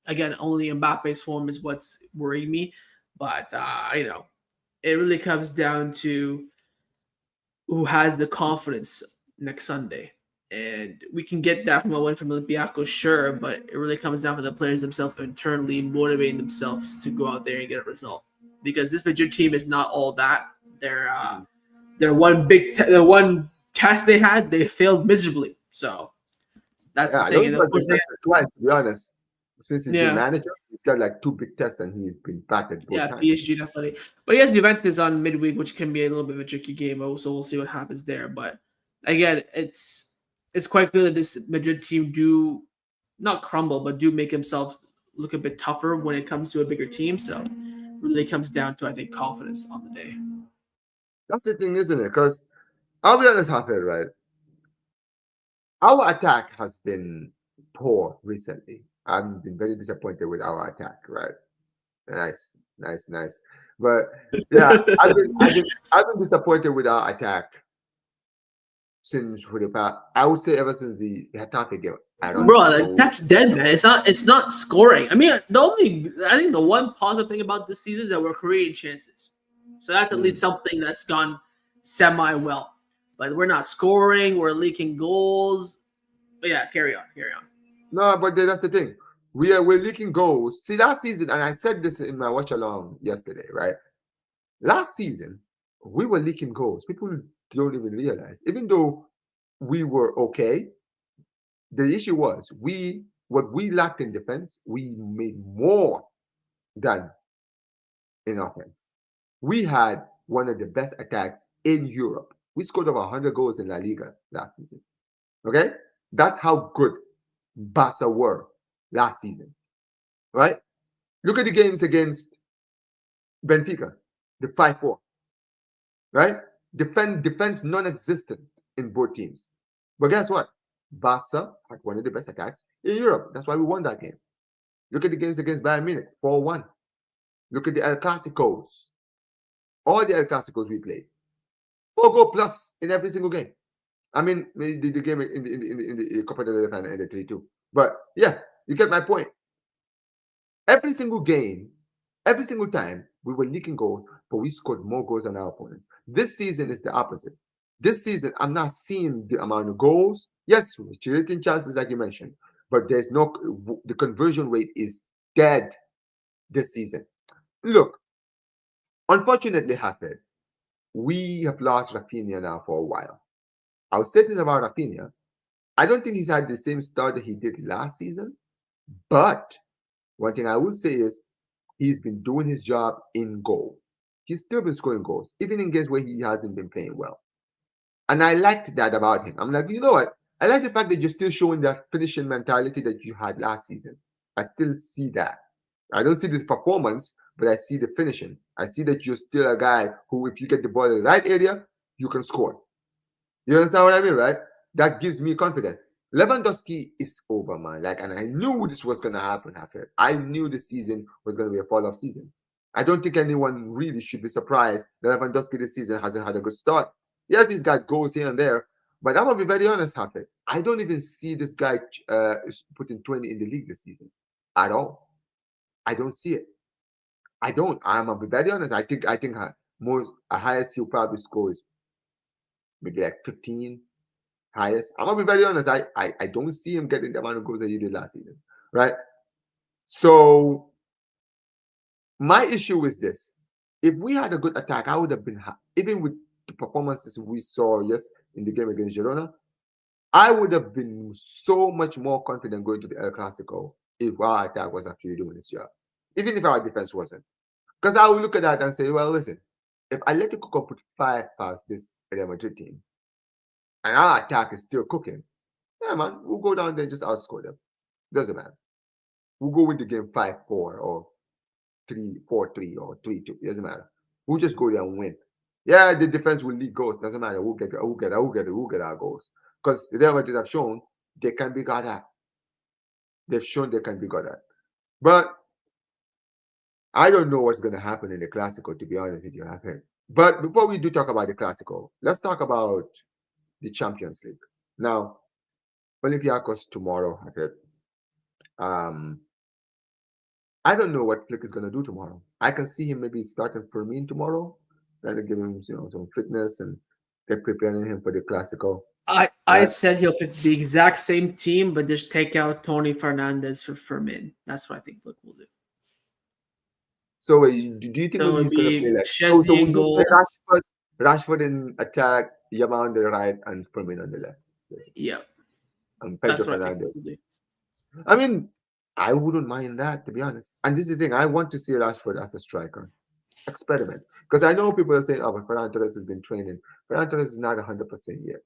Again, only Mbappe's form is what's worrying me. But, it really comes down to who has the confidence next Sunday. And we can get that from a win from Olympiacos, sure, but it really comes down to the players themselves internally motivating themselves to go out there and get a result. Because this Madrid team is not all that. Their one test they had, they failed miserably. So that's Yeah, the I know thing. he's And got of been course, tested twice, to be honest. Since he's been yeah, manager, he's got like two big tests and he's been battered both yeah, times. PSG definitely. But he has Juventus on midweek, which can be a little bit of a tricky game. So we'll see what happens there. But again, it's it's quite clear that this Madrid team do not crumble, but do make themselves look a bit tougher when it comes to a bigger team. So really comes down to, I think, confidence on the day. That's the thing, isn't it? Because I'll be honest, Hafid, right? Our attack has been poor recently. I've been very disappointed with our attack, right? Nice, nice, nice. But yeah, I've been disappointed with our attack since for the past. I would say ever since the Getafe game. I don't Bro, like, know. that's dead, man. It's not scoring. I mean, I think the one positive thing about this season is that we're creating chances. So that's at least something that's gone semi well. But we're not scoring, we're leaking goals. But yeah, carry on, carry on. No, but that's the thing. We're leaking goals. See, last season, and I said this in my watch along yesterday, right? Last season, we were leaking goals. People don't even realize. Even though we were okay, the issue was what we lacked in defense, we made more than in offense. We had one of the best attacks in Europe. We scored over 100 goals in La Liga last season. Okay? That's how good Barca were last season, right? Look at the games against Benfica, the 5-4, right? Defense non-existent in both teams. But guess what? Barca had one of the best attacks in Europe. That's why we won that game. Look at the games against Bayern Munich, 4-1. Look at the El Clásicos. All the El Clásicos we played. 4 goal plus in every single game. I mean, the game in the Copa del Rey and the 3-2. But yeah, you get my point. Every single game, every single time, we were leaking goals, but we scored more goals than our opponents. This season is the opposite. This season, I'm not seeing the amount of goals. Yes, we're creating chances, like you mentioned, but the conversion rate is dead this season. Look, unfortunately, Hafid, we have lost Rafinha now for a while. I'll say this about Rafinha. I don't think he's had the same start that he did last season, but one thing I will say is he's been doing his job in goal. He's still been scoring goals, even in games where he hasn't been playing well. And I liked that about him. I'm like, you know what? I like the fact that you're still showing that finishing mentality that you had last season. I still see that. I don't see this performance, but I see the finishing. I see that you're still a guy who, if you get the ball in the right area, you can score. You understand what I mean, right? That gives me confidence. Lewandowski is over, man. And I knew this was going to happen, Hafid. I knew the season was going to be a fall-off season. I don't think anyone really should be surprised that Lewandowski this season hasn't had a good start. Yes, he's got goals here and there, but I'm going to be very honest, Hafid. I don't even see this guy putting 20 in the league this season at all. I don't see it. I don't. I'm going to be very honest. I think highest he'll probably score is maybe like 15 highest. I'm gonna be very honest. I don't see him getting the amount of goals that he did last season, right? So my issue is this: if we had a good attack, I would have been even with the performances we saw in the game against Girona. I would have been so much more confident going to the El Clásico if our attack was actually doing its job, even if our defense wasn't. Because I would look at that and say, well, listen, if Atletico can put 5 past this Real Madrid team, and our attack is still cooking, yeah, man, we'll go down there and just outscore them. Doesn't matter. We'll go win the game 5-4 or 3-4-3 or 3-2. Doesn't matter. We'll just go there and win. Yeah, the defense will lead goals. Doesn't matter. We'll get our goals. Because the Real Madrid have shown they can be got at. They've shown they can be got at. But I don't know what's going to happen in the Clásico, to be honest with you. But before we do talk about the Clásico, let's talk about the Champions League. Now, Olympiacos tomorrow. I don't know what Flick is going to do tomorrow. I can see him maybe starting Fermin tomorrow, trying to give him some fitness and get preparing him for the Clásico. I said he'll pick the exact same team, but just take out Tony Fernandez for Fermin. That's what I think Flick will do. So do you think maybe he's going to play like Szczesny in goal? Rashford in attack, Yamal on the right, and Fermin on the left. Yeah, and Pedro Fernandez. I mean, I wouldn't mind that, to be honest. And this is the thing, I want to see Rashford as a striker. Experiment. Because I know people are saying, oh, but Ferran Torres has been training. Ferran Torres is not 100% yet.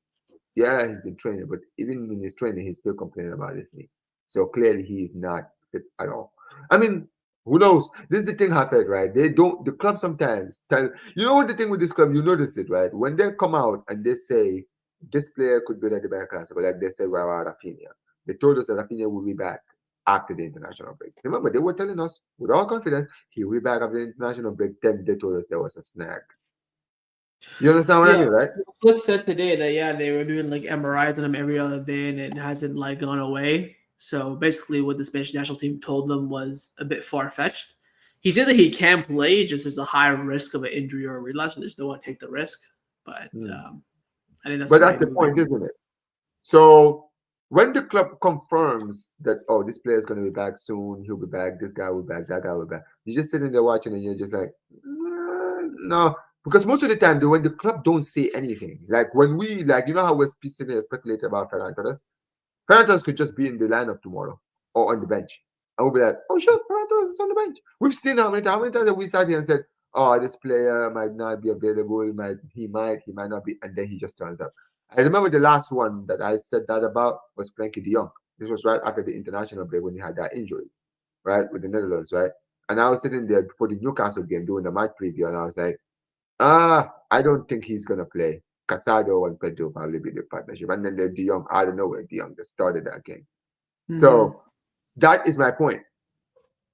Yeah, he's been training, but even in his training, he's still complaining about his knee. So clearly, he is not fit at all. I mean, who knows? This is the thing, Hafed, right? They don't. The club sometimes tell you know what the thing with this club. You notice it, right? When they come out and they say this player could be at the Barca Clásico, like they said, Rafinha. They told us that Rafinha will be back after the international break. Remember, they were telling us with all confidence he will be back after the international break. Then they told us there was a snag. You understand what I Yeah, mean, right? Flick said today that yeah, they were doing like MRIs on him every other day, and it hasn't like gone away. So basically, what the Spanish national team told them was a bit far fetched. He said that he can play, just there's a high risk of an injury or a relapse, and there's no one to take the risk. But Hmm. I think that's But the that's right the move. point, isn't it? So when the club confirms that, oh, this player is going to be back soon, he'll be back, this guy will be back, that guy will be back, you're just sitting there watching and you're just like, no. Because most of the time, when the club don't say anything, like when we, like, you know how we're sitting there speculating about Ferran Torres? Ferran Torres could just be in the lineup tomorrow or on the bench. And we'll be like, oh, sure, Ferran Torres is on the bench. We've seen how many times have we sat here and said, oh, this player might not be available, he might not be, and then he just turns up. I remember the last one that I said that about was Frankie de Jong. This was right after the international break when he had that injury, right, with the Netherlands, right? And I was sitting there before the Newcastle game doing the match preview, and I was like, I don't think he's gonna play. Casado and Pedro probably be the partnership, and then the De Jong, I don't know where De Jong just started that game. Mm-hmm. So that is my point.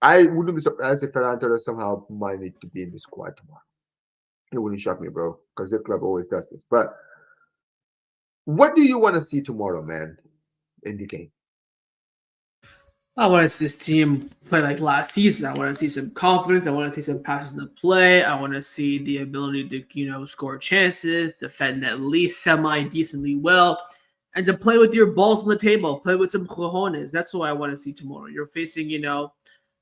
I wouldn't be surprised if Ferran Torres somehow might need to be in the squad tomorrow. It wouldn't shock me, bro, because the club always does this. But what do you want to see tomorrow, man, in the game? I want to see this team play like last season. I want to see some confidence. I want to see some passions to play. I want to see the ability to, score chances, defend at least semi decently well, and to play with your balls on the table, play with some cojones. That's what I want to see tomorrow. You're facing, not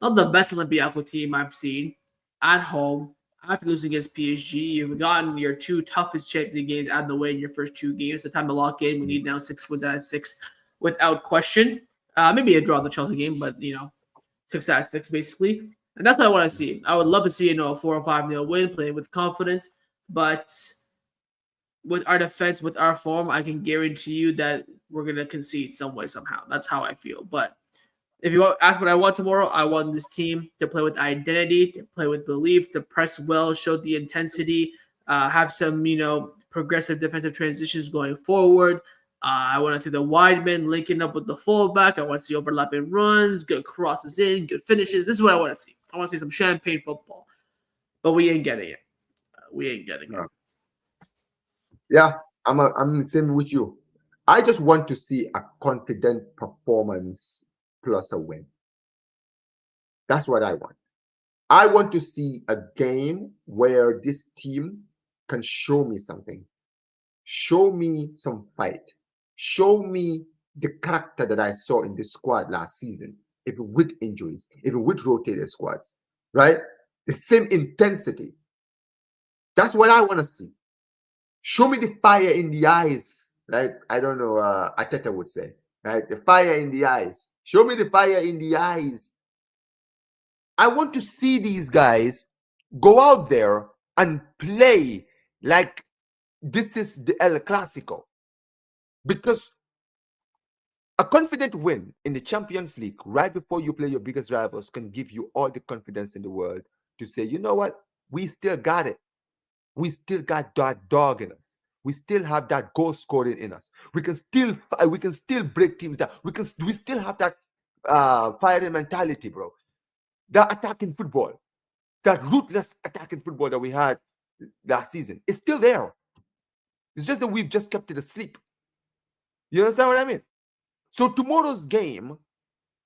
the best Olympiacos team I've seen at home. After losing against PSG, you've gotten your two toughest Champions games out of the way in your first two games. The time to lock in, we need now 6 wins out of 6 without question. Maybe a draw in the Chelsea game, but 6 out of 6 basically, and that's what I want to see. I would love to see a 4 or 5 0 win, playing with confidence, but with our defense, with our form, I can guarantee you that we're gonna concede some way somehow. That's how I feel. But if you ask what I want tomorrow, I want this team to play with identity, to play with belief, to press well, show the intensity, have some, progressive defensive transitions going forward. I want to see the wide men linking up with the fullback. I want to see overlapping runs, good crosses in, good finishes. This is what I want to see. I want to see some champagne football, but we ain't getting it. We ain't getting it. No. Yeah, I'm the same with you. I just want to see a confident performance plus a win. That's what I want. I want to see a game where this team can show me something, show me some fight, show me the character that I saw in the squad last season, even with injuries, even with rotated squads, right? The same intensity. That's what I want to see. Show me the fire in the eyes, like I don't know, Ateta would say, right? The fire in the eyes. Show me the fire in the eyes. I want to see these guys go out there and play like this is the El Clásico. Because a confident win in the Champions League right before you play your biggest rivals can give you all the confidence in the world to say, you know what? We still got it. We still got that dog in us. We still have that goal scoring in us. We can still break teams down. We still have that fighting mentality, bro. That attacking football, that ruthless attacking football that we had last season, is still there. It's just that we've just kept it asleep. You understand what I mean? So tomorrow's game,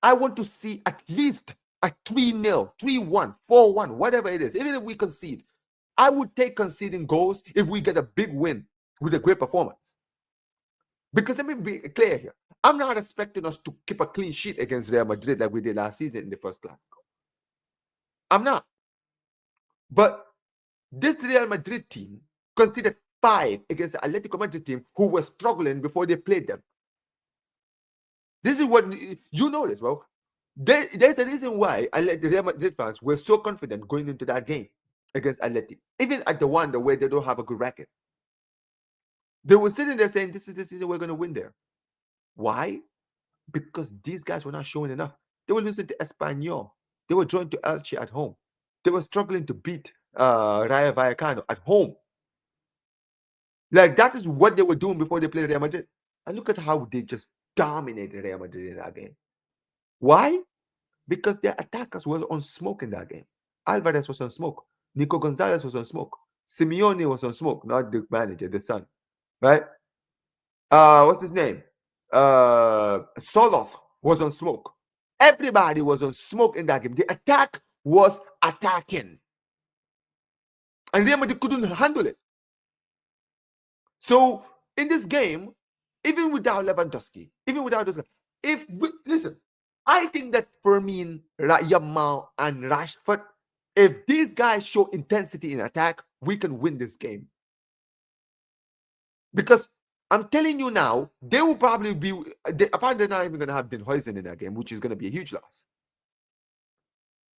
I want to see at least a 3-0, 3-1, 4-1, whatever it is. Even if we concede, I would take conceding goals if we get a big win with a great performance. Because let me be clear here. I'm not expecting us to keep a clean sheet against Real Madrid like we did last season in the first Clásico. I'm not. But this Real Madrid team conceded 5 against the Atletico Madrid team who were struggling before they played them. This is what you notice, bro. There's a reason why the Real Madrid fans were so confident going into that game against Atleti, even at the one where they don't have a good record. They were sitting there saying, this is the season we're going to win there. Why? Because these guys were not showing enough. They were losing to Espanyol. They were drawing to Elche at home. They were struggling to beat Rayo Vallecano at home. Like, that is what they were doing before they played Real Madrid. And look at how they just dominated Real Madrid in that game. Why? Because their attackers were on smoke in that game. Alvarez was on smoke. Nico Gonzalez was on smoke. Simeone was on smoke, not the manager, the son. Right? What's his name? Soloth was on smoke. Everybody was on smoke in that game. The attack was attacking. And Real Madrid couldn't handle it. So, in this game, even without Lewandowski, listen, I think that Fermin, Yamal, and Rashford, if these guys show intensity in attack, we can win this game. Because I'm telling you now, they will probably be, apparently they're not even going to have Den Huijsen in that game, which is going to be a huge loss.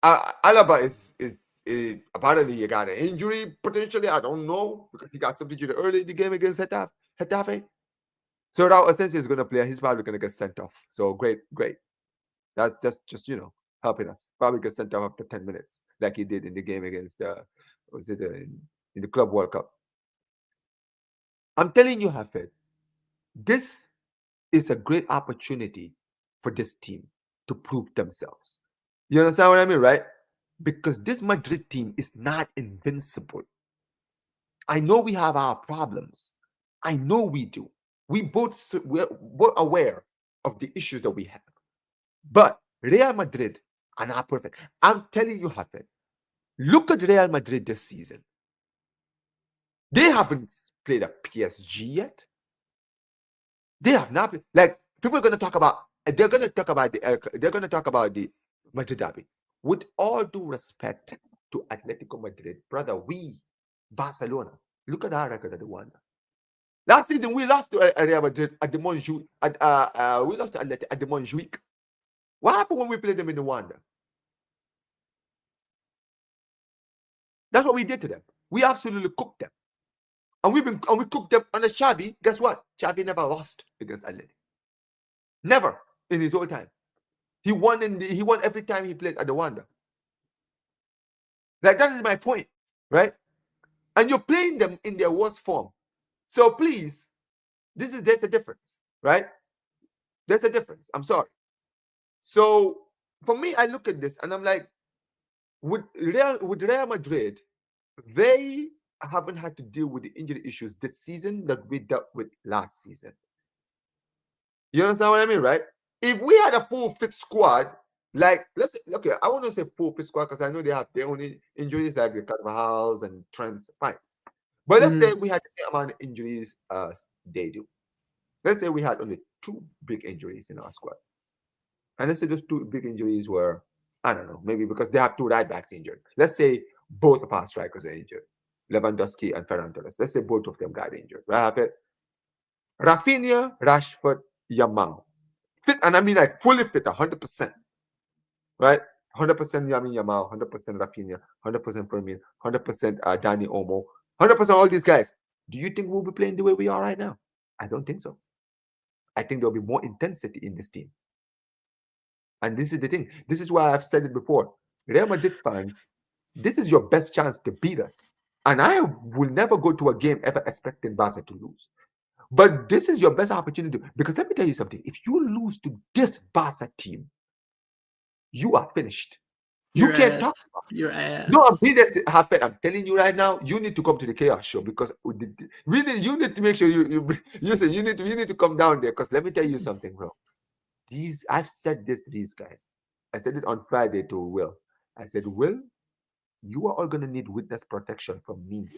Alaba is apparently he got an injury potentially. I don't know, because he got substituted early in the game against Getafe. So Raul Asensio is going to play. He's probably going to get sent off. So great. That's just helping us. Probably get sent off after 10 minutes, like he did in the game against in the Club World Cup. I'm telling you, Hafid, this is a great opportunity for this team to prove themselves. You understand what I mean, right? Because this Madrid team is not invincible. I know we have our problems. I know we do. We're both aware of the issues that we have. But Real Madrid are not perfect. I'm telling you, Hafid, look at Real Madrid this season. They haven't played a PSG yet. They have not played. Like, people are going to talk about. They're going to talk about the Madrid derby. With all due respect to Atletico Madrid, brother, Barcelona, look at our record at the Wanda. Last season, we lost to Real Madrid at the Montjuic. We lost to Atletico at the Montjuic. What happened when we played them in the Wanda? That's what we did to them. We absolutely cooked them. And we cooked them under Xavi. Guess what? Xavi never lost against Atletico. Never in his whole time. He won every time he played at the Wanda. Like, that is my point, right? And you're playing them in their worst form. So please, there's a difference, right? There's a difference. I'm sorry. So for me, I look at this and I'm like, with Real Madrid, they haven't had to deal with the injury issues this season that we dealt with last season. You understand what I mean, right? If we had a full fit squad, like, I want to say full fit squad because I know they have their own injuries, like the Carvajals and Trents, fine. But let's say we had the same amount of injuries as they do. Let's say we had only 2 big injuries in our squad. And let's say those 2 big injuries were, I don't know, maybe because they have 2 right backs injured. Let's say both of our strikers are injured, Lewandowski and Ferran Torres. Let's say both of them got injured. Right? Rafinha, Rashford, Yamal. Fit, and I mean like fully fit, 100%. Right? 100% Yamal, 100% Rafinha, 100% Fermin, 100% Dani Olmo, 100% all these guys. Do you think we'll be playing the way we are right now? I don't think so. I think there'll be more intensity in this team. And this is the thing. This is why I've said it before. Real Madrid fans, this is your best chance to beat us. And I will never go to a game ever expecting Barca to lose. But this is your best opportunity. Because let me tell you something. If you lose to this Barca team, you are finished. You can't talk about your ass. No, I'm being this happen. I'm telling you right now, you need to come to the Chaos Show because you need to make sure you need to come down there. Because let me tell you something, bro. I've said this to these guys. I said it on Friday to Will. I said, Will, you are all gonna need witness protection from me.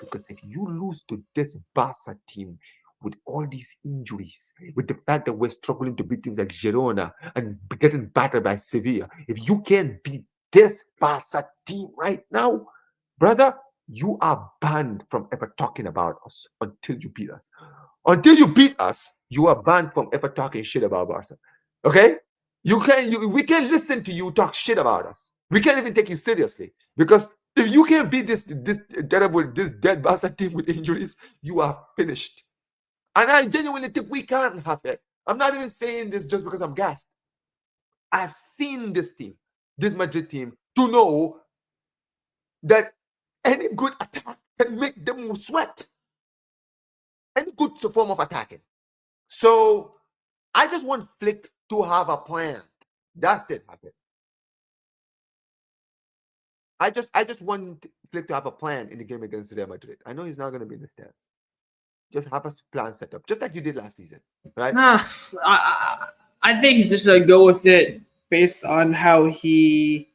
Because if you lose to this Barca team with all these injuries, with the fact that we're struggling to beat teams like Girona and getting battered by Sevilla, if you can't beat this Barca team right now, brother, you are banned from ever talking about us until you beat us. Until you beat us, you are banned from ever talking shit about Barca. Okay? We can't listen to you talk shit about us. We can't even take you seriously. Because if you can't beat this dead Barca team with injuries, you are finished. And I genuinely think we can't have it. I'm not even saying this just because I'm gassed. I've seen this team, this Madrid team, to know that any good attack can make them sweat. Any good form of attacking. So I just want Flick to have a plan. That's it, Happy. I just want Flick to have a plan in the game against Real Madrid. I know he's not going to be in the stands. Just have a plan set up, just like you did last season, right? I think he's just gonna go with it based on how he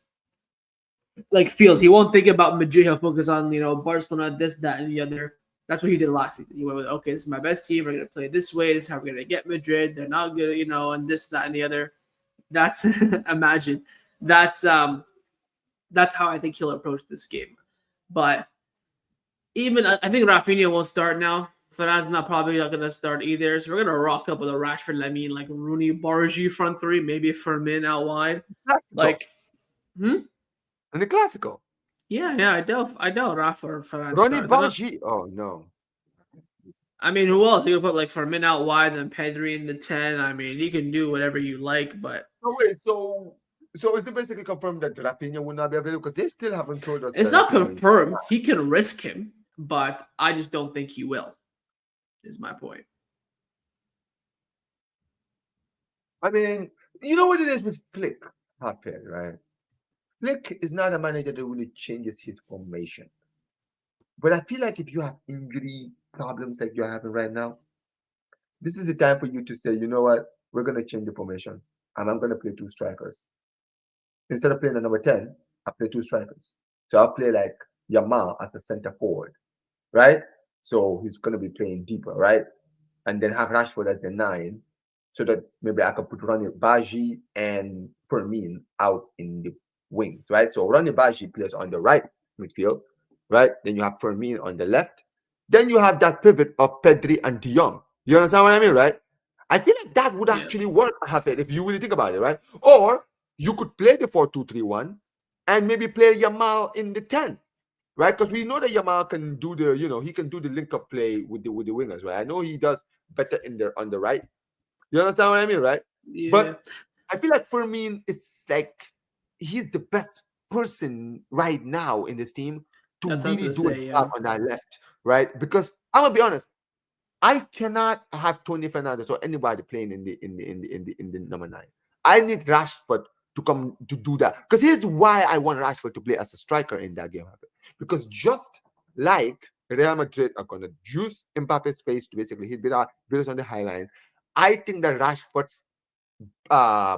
feels. He won't think about Madrid. He'll focus on Barcelona, this, that, and the other. That's what he did last season. He went with, okay, this is my best team. We're gonna play this way. This is how we're gonna get Madrid. They're not good, and this, that, and the other. That's imagine that's how I think he'll approach this game. But even I think Rafinha won't start now. Ferran's probably not going to start either. So we're going to rock up with a Rashford, like Rooney, Bargi front three, maybe Fermin out wide. In the Clásico. Yeah, I doubt Rafa or Ferran Ronnie Bargi. Oh, no. I mean, who else? You can put Fermin out wide, then Pedri in the 10. I mean, you can do whatever you like, but... Oh, wait, so is it basically confirmed that Rafinha will not be available? Because they still haven't told us. It's not confirmed. He can risk him, but I just don't think he will. Is my point. I mean, you know what it is with Flick, right? Flick is not a manager that really changes his formation. But I feel like if you have injury problems like you're having right now, this is the time for you to say, you know what, we're going to change the formation, and I'm going to play two strikers. Instead of playing a number 10, I play two strikers. So I'll play like Yamal as a center forward, right? So he's going to be playing deeper, right? And then have Rashford as the 9, so that maybe I can put Ronnie Baji and Fermin out in the wings, right? So Ronnie Baji plays on the right midfield, right? Then you have Fermin on the left. Then you have that pivot of Pedri and De Jong. You understand what I mean, right? I feel like that would actually work, Hafid, if you really think about it, right? Or you could play the 4-2-3-1 and maybe play Yamal in the 10. Right, because we know that Yamal can do the, he can do the link-up play with the wingers, right? I know he does better on the right. You understand what I mean, right? Yeah. But I feel like Fermin is like he's the best person right now in this team to really do a job on that left, right? Because I'm gonna be honest, I cannot have Tony Fernandez or anybody playing in the number 9. I need Rashford to come to do that. Because here's why I want Rashford to play as a striker in that game. Because just like Real Madrid are going to use Mbappe's space to basically hit Villas on the high line, I think that Rashford's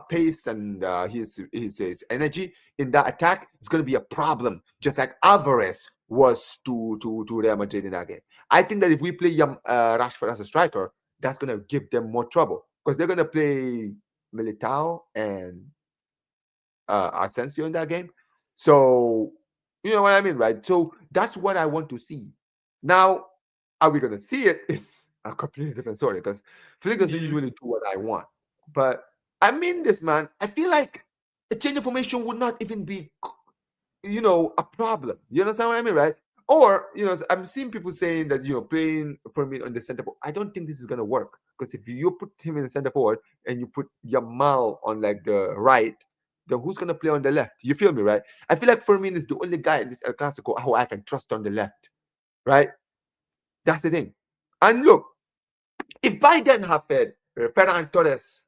pace and his energy in that attack is going to be a problem, just like Alvarez was to Real Madrid in that game. I think that if we play Rashford as a striker, that's going to give them more trouble because they're going to play Militao and Asensio in that game. So, you know what I mean, right? So that's what I want to see. Now, are we going to see it? It's a completely different story because Flick doesn't usually do what I want. But I mean this, man. I feel like a change of formation would not even be, a problem. You understand what I mean, right? Or, I'm seeing people saying that, playing for me on the center forward. I don't think this is going to work because if you put him in the center forward and you put Yamal on like the right, then who's going to play on the left? You feel me, right? I feel like Fermin is the only guy in this El Clásico who I can trust on the left, right? That's the thing. And look, if by then happened, Ferran Torres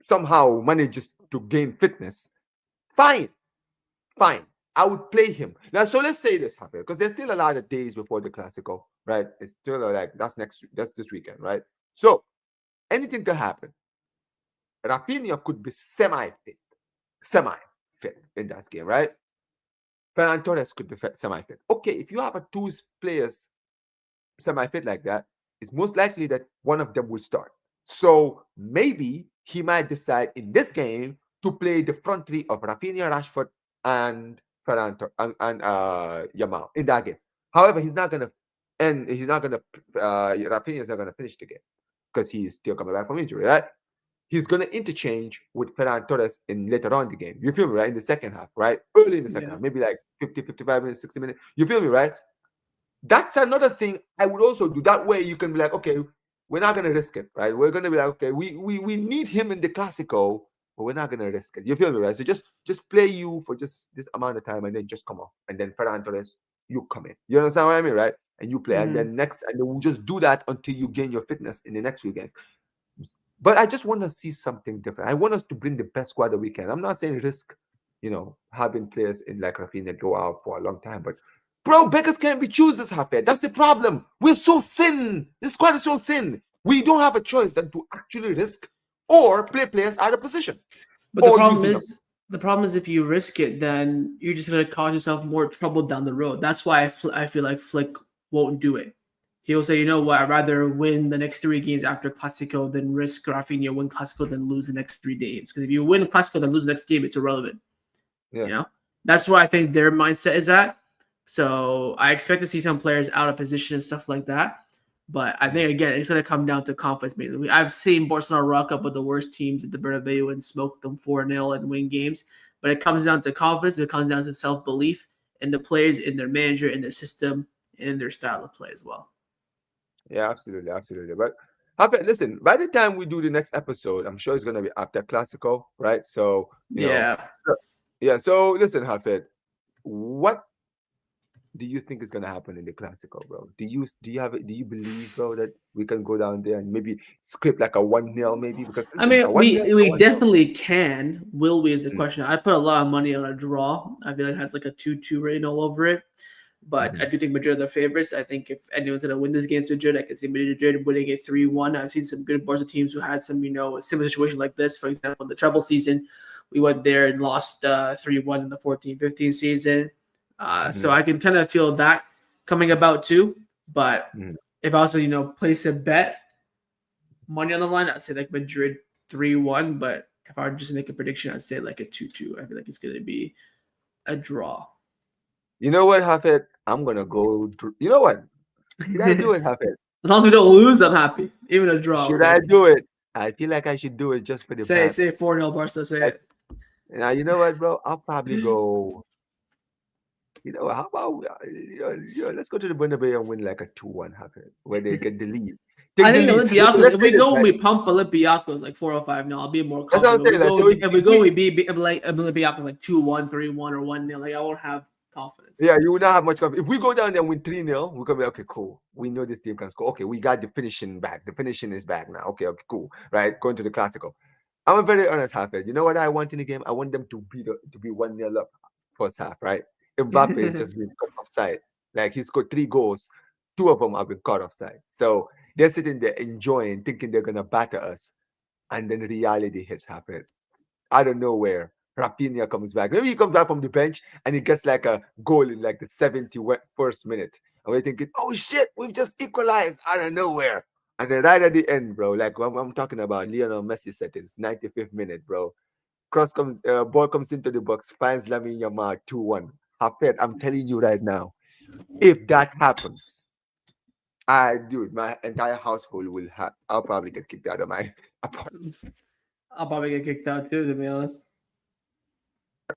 somehow manages to gain fitness, fine. I would play him. Now, so let's say this happened because there's still a lot of days before the Clásico, right? It's still that's this weekend, right? So anything can happen. Rafinha could be semi-fit in that game, right? Ferran Torres could be semi-fit. Okay, if you have a two players semi-fit like that, it's most likely that one of them will start. So maybe he might decide in this game to play the front three of Rafinha, Rashford, and Ferran and Yamal in that game. However, Rafinha is not gonna finish the game because he's still coming back from injury, right? He's going to interchange with Ferran Torres in later on in the game. You feel me, right? In the second half, right? Early in the second half, maybe like 50, 55 minutes, 60 minutes. You feel me, right? That's another thing I would also do. That way you can be like, okay, we're not gonna risk it, right? We're gonna be like, okay, we need him in the Clásico, but we're not gonna risk it. You feel me, right? So just play you for just this amount of time and then just come off. And then Ferran Torres, you come in. You understand what I mean, right? And you play. And Mhm. then we'll just do that until you gain your fitness in the next few games. But I just want to see something different. I want us to bring the best squad that we can. I'm not saying risk, having players in like Rafinha go out for a long time, but bro, beggars can't be choosers, Happy. That's the problem. We're so thin. This squad is so thin. We don't have a choice than to actually risk or play players out of position. But Or you think, the problem is if you risk it, then you're just gonna cause yourself more trouble down the road. That's why I feel like Flick won't do it. He'll say, you know what, I'd rather win the next 3 games after Clasico than risk Rafinha win Clasico than lose the next 3 games. Because if you win Clasico then lose the next game, it's irrelevant. yeah, You know, that's where I think their mindset is at. So I expect to see some players out of position and stuff like that. But I think again, it's gonna come down to confidence. Mainly, I've seen Barcelona rock up with the worst teams at the Bernabeu and smoke them 4-0 and win games. But it comes down to confidence. It comes down to self belief in the players, in their manager, in their system, and in their style of play as well. yeah, absolutely, absolutely. But Happy, listen, by the time we do the next episode, I'm sure it's gonna be after Classico, right? So, Yeah. yeah. So listen, Hafid, what do you think is gonna happen in the Classico, bro? Do you believe, bro, that we can go down there and maybe script like a 1-0 maybe? Because I listen, mean, a 1-0 is a we 1-0. definitely can. Will we is the Mm, question. I put a lot of money on a draw. I feel like it has like a 2-2 rating all over it. But I mhm, do think Madrid are the favorites. I think if anyone's going to win this game to Madrid, I can see Madrid winning it 3-1. I've seen some good Barca teams who had some, a similar situation like this. For example, in the treble season, we went there and lost 3-1 in the 14-15 season. So mhm, I can kind of feel that coming about too. But mhm. if I also, place a bet, money on the line, I'd say like Madrid 3-1. But if I were just to make a prediction, I'd say like a 2-2. I feel like it's going to be a draw. You know what, Hafid? I'm gonna go. You know what? Should I do it, Hafid? As long as we don't lose, I'm happy. Even a draw, Should we're I good. do it? I feel like I should do it just for the Say vibes. 4-0 Barca, say That's, it. now you know what, bro? I'll probably go. How about let's go to the Bernabeu and win like a 2-1, Hafid, where they get the lead. I Take the think lead. Olympiacos, Let's if say we this, go and right? we pump Olympiacos like 4-5 now, I'll be more That's what I'm confident. saying. Like, so If we if go, we we beat like Olympiacos like 2-1, 3-1, or 1-0. Like I won't have confidence. yeah, you will not have much confidence. If we go down there and win 3-0, we're gonna be okay, cool. We know this team can score. Okay, we got the finishing back. The finishing is back now. Okay, cool. Right, going to the Classical. I'm a very honest half. You know what I want in the game? I want them to be 1-0 up first half, right? Mbappe is just being cut offside. Like he scored 3 goals, 2 of them have been cut offside. So they're sitting there enjoying, thinking they're gonna batter us, and then reality hits happen out of nowhere. Rafinha comes back. Maybe he comes back from the bench and he gets like a goal in like the 71st minute. And we're thinking, oh shit, we've just equalized out of nowhere. And then right at the end, bro, like I'm talking about Lionel Messi settings, 95th minute, bro. Ball comes into the box, finds Lamine Yamal 2-1. Hafed, I'm telling you right now, if that happens, dude, my entire household will have. I'll probably get kicked out of my apartment. I'll probably get kicked out too, to be honest.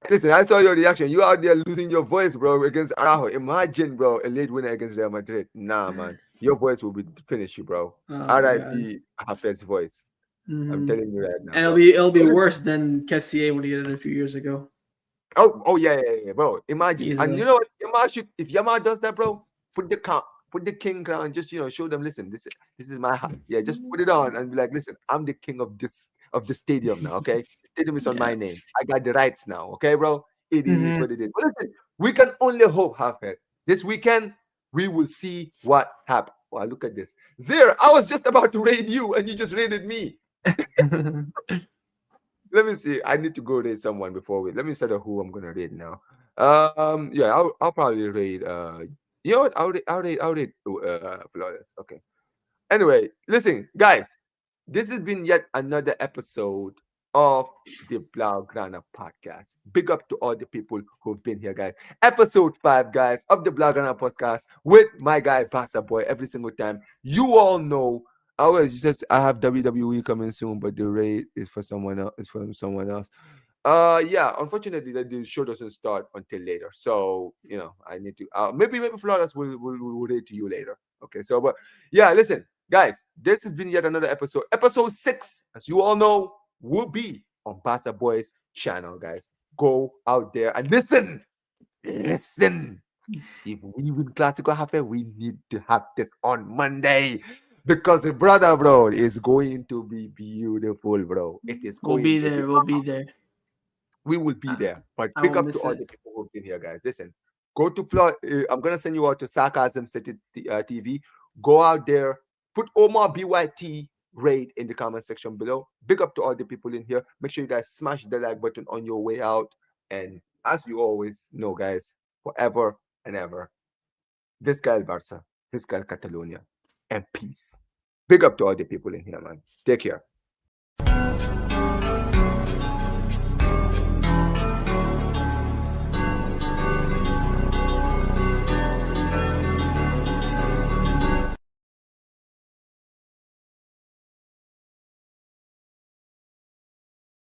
Listen, I saw your reaction. You out there losing your voice, bro, against Araujo. Imagine, bro, a late winner against Real Madrid. Nah, man. Your voice will be finish you, bro. Oh my god. RIP Hafez's voice. I'm Hmm. telling you right now, And bro. it'll be worse than Kessier when he did it a few years ago. Oh yeah, yeah, yeah, bro. Imagine. And you Easily. know what? If Yamal does that, bro, put the king crown, just show them, listen, this is my hat. Yeah, just put it on and be like, listen, I'm the king of this stadium now, okay? The stadium is on Yeah. my name. I got the rights now, okay, bro? It is Hmm. what it is. But listen, we can only hope, Hafez. This weekend, we will see what happens. Wow, look at this. Zir, I was just about to raid you and you just raided me. Let me see. I need to go raid someone before we. Let me set up who I'm gonna raid now. Yeah, I'll probably raid. You know what? I'll raid. Flawless. Okay. Anyway, listen, guys. This has been yet another episode of the Blaugrana podcast. Big up to all the people who've been here, guys. Episode 5, guys, of the Blaugrana podcast with my guy Barca Boy every single time. You all know I have WWE coming soon, but the rate is for someone else. It's from someone else. Yeah, unfortunately, the show doesn't start until later. So I need to maybe Flawless will rate to you later. Okay, so but yeah, listen. Guys, this has been yet another episode. Episode 6, as you all know, will be on Barca Boy's channel, guys. Go out there and listen. Listen. If we win Clásico happen, we need to have this on Monday. Because brother, bro, it's going to be beautiful, bro. It is We'll going be to be. there. We'll be there. We will be there. But I big won't up to miss all it. the people who've been here, guys. Listen, go to Florida. I'm gonna send you out to Sarcasm TV. Go out there, put Omar BYT raid in the comment section below. Big up to all the people in here. Make sure you guys smash the like button on your way out. And as you always know, guys, forever and ever, Visca el Barça, Visca el Catalonia, and peace. Big up to all the people in here, man. Take care.